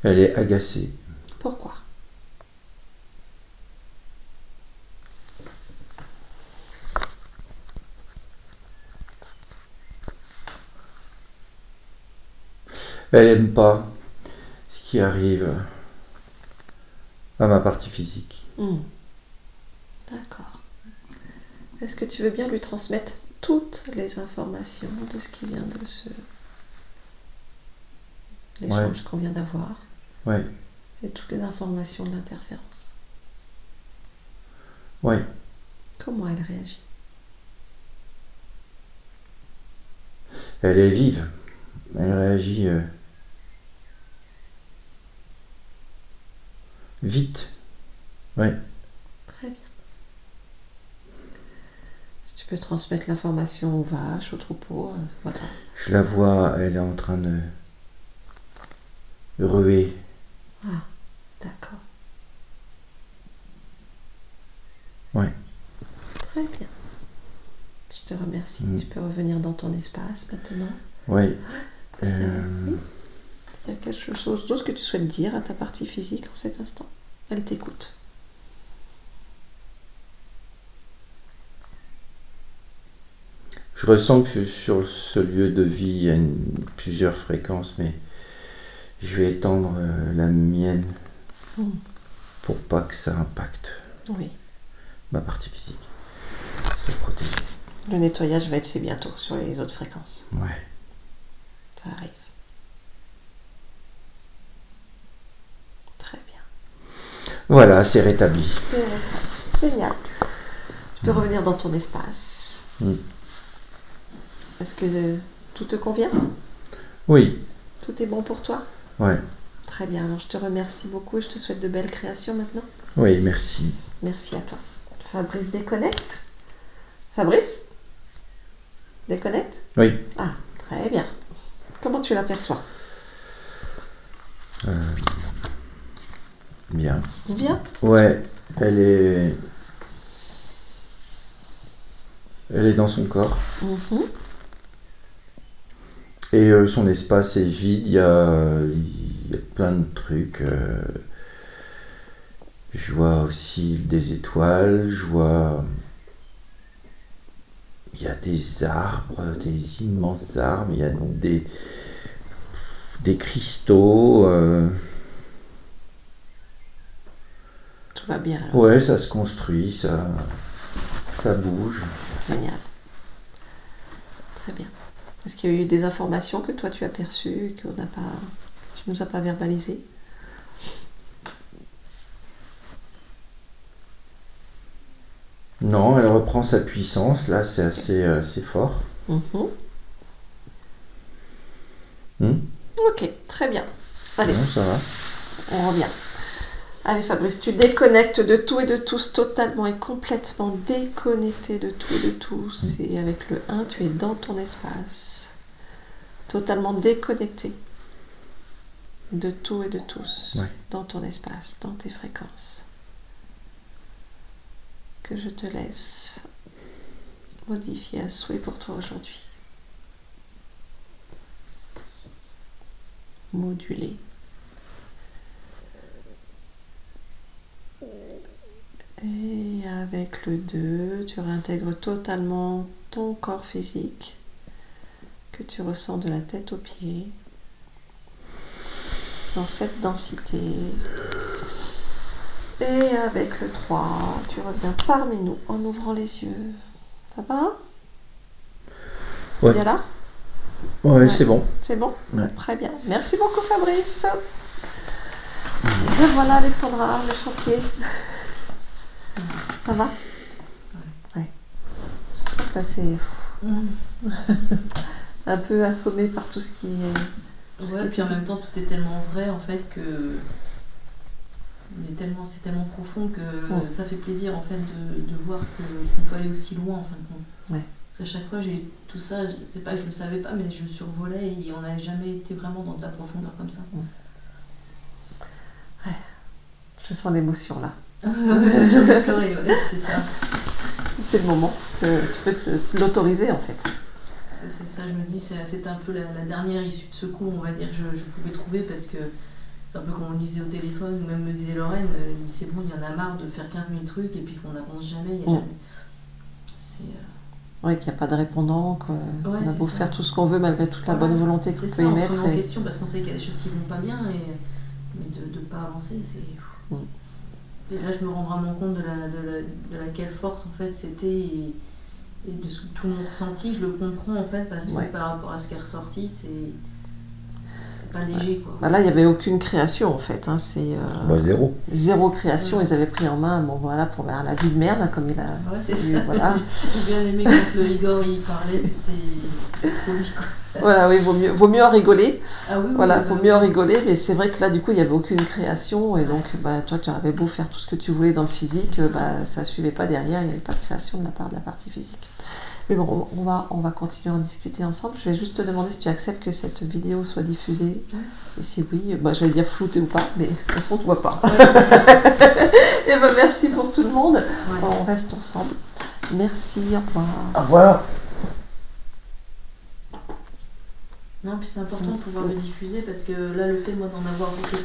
Elle est agacée. Pourquoi? Elle n'aime pas ce qui arrive à ma partie physique. D'accord. Est-ce que tu veux bien lui transmettre toutes les informations de ce qui vient de l'échange qu'on vient d'avoir Oui, et toutes les informations de l'interférence? oui. Comment elle réagit? Elle est vive. Elle réagit vite. Oui. Très bien. Si tu peux transmettre l'information aux vaches, aux troupeaux, voilà. Je la vois, elle est en train de ruer. Ah, d'accord. Oui. Très bien. Je te remercie. Tu peux revenir dans ton espace maintenant. Oui. Est-ce qu'il y a quelque chose d'autre que tu souhaites dire à ta partie physique en cet instant? Elle t'écoute. Je ressens que sur ce lieu de vie, il y a plusieurs fréquences, mais je vais étendre la mienne pour pas que ça impacte Oui. ma partie physique. Se protéger. Le nettoyage va être fait bientôt sur les autres fréquences. Ouais. Ça arrive. Très bien. Voilà, c'est rétabli. Génial. Tu peux revenir dans ton espace. Est-ce que tout te convient? Oui. Tout est bon pour toi? Ouais. Très bien. Alors je te remercie beaucoup. Je te souhaite de belles créations maintenant. Oui, merci. Merci à toi. Fabrice déconnecte. Fabrice? Déconnecte? Oui. Ah, très bien. Comment tu l'aperçois? Bien. Bien? Ouais, elle est dans son corps. Et son espace est vide, il y a plein de trucs. Je vois aussi des étoiles, je vois... Il y a des arbres, des immenses arbres, il y a donc des cristaux. Tout va bien alors. Ouais, ça se construit, ça bouge. Génial. Très bien. Est-ce qu'il y a eu des informations que toi tu as perçues et que tu nous as pas verbalisées? Non, elle reprend sa puissance, là c'est assez fort. Ok, très bien. Allez, Non, ça va. on revient. Allez Fabrice, tu déconnectes de tout et de tous, totalement et complètement déconnecté de tout et de tous. Et avec le 1, tu es dans ton espace. Totalement déconnecté de tout et de tous. Ouais. Dans ton espace, dans tes fréquences. Que je te laisse modifier à souhait pour toi aujourd'hui. Moduler. Et avec le 2, tu réintègres totalement ton corps physique que tu ressens de la tête aux pieds dans cette densité. Et avec le 3, tu reviens parmi nous en ouvrant les yeux. Ça va? Ouais. Bien là? Ouais, c'est bon. C'est bon? Ouais. Très bien. Merci beaucoup Fabrice. Et bien voilà Alexandra, le chantier. Ça va? Ouais. Je sens que là, c'est un peu assommé par tout ce qui est... Ouais, puis en même temps, tout est tellement vrai en fait que. Mais c'est tellement profond que ça fait plaisir en fait de voir qu'on peut aller aussi loin en fin de compte. Ouais. Parce qu'à chaque fois, j'ai tout ça, c'est pas que je le savais pas, mais je survolais et on n'avait jamais été vraiment dans de la profondeur comme ça. Ouais. Je sens l'émotion là. J'ai envie de pleurer, ouais, c'est ça. C'est le moment, tu peux l'autoriser en fait. C'est ça, je me dis, c'était un peu la dernière issue de secours, on va dire, je pouvais trouver parce que c'est un peu comme on le disait au téléphone, ou même me disait Lorraine, c'est bon, il y en a marre de faire 15 000 trucs et puis qu'on n'avance jamais, il n'y a jamais. C'est. Oui, qu'il n'y a pas de répondant, qu'on a beau faire tout ce qu'on veut malgré toute la bonne volonté qu'on peut y mettre. On se remet en question parce qu'on sait qu'il y a des choses qui ne vont pas bien, mais de ne pas avancer, c'est. Et là, je me rends vraiment compte de laquelle force en fait c'était et de tout mon ressenti, je le comprends en fait parce que par rapport à ce qui est ressorti, c'était pas léger quoi. Bah là, il n'y avait aucune création en fait. Hein, zéro. Zéro création, ils avaient pris en main pour la vie de merde, comme il a. Ouais, c'est ça. Voilà. J'ai bien aimé quand le Igor il parlait, c'était trop lui quoi. Voilà, oui, vaut mieux en rigoler. Ah oui, voilà, vaut mieux en rigoler, mais c'est vrai que là, du coup, il n'y avait aucune création, et donc, toi, tu avais beau faire tout ce que tu voulais dans le physique, ça ne suivait pas derrière, il n'y avait pas de création de la part de la partie physique. Mais bon, on va continuer à en discuter ensemble. Je vais juste te demander si tu acceptes que cette vidéo soit diffusée, et si oui, j'allais dire floutée ou pas, mais de toute façon, tu ne vois pas. Et merci pour tout le monde. On reste ensemble. Merci, au revoir. Au revoir. Non, puis c'est important de pouvoir le diffuser parce que là, le fait moi d'en avoir vu quelques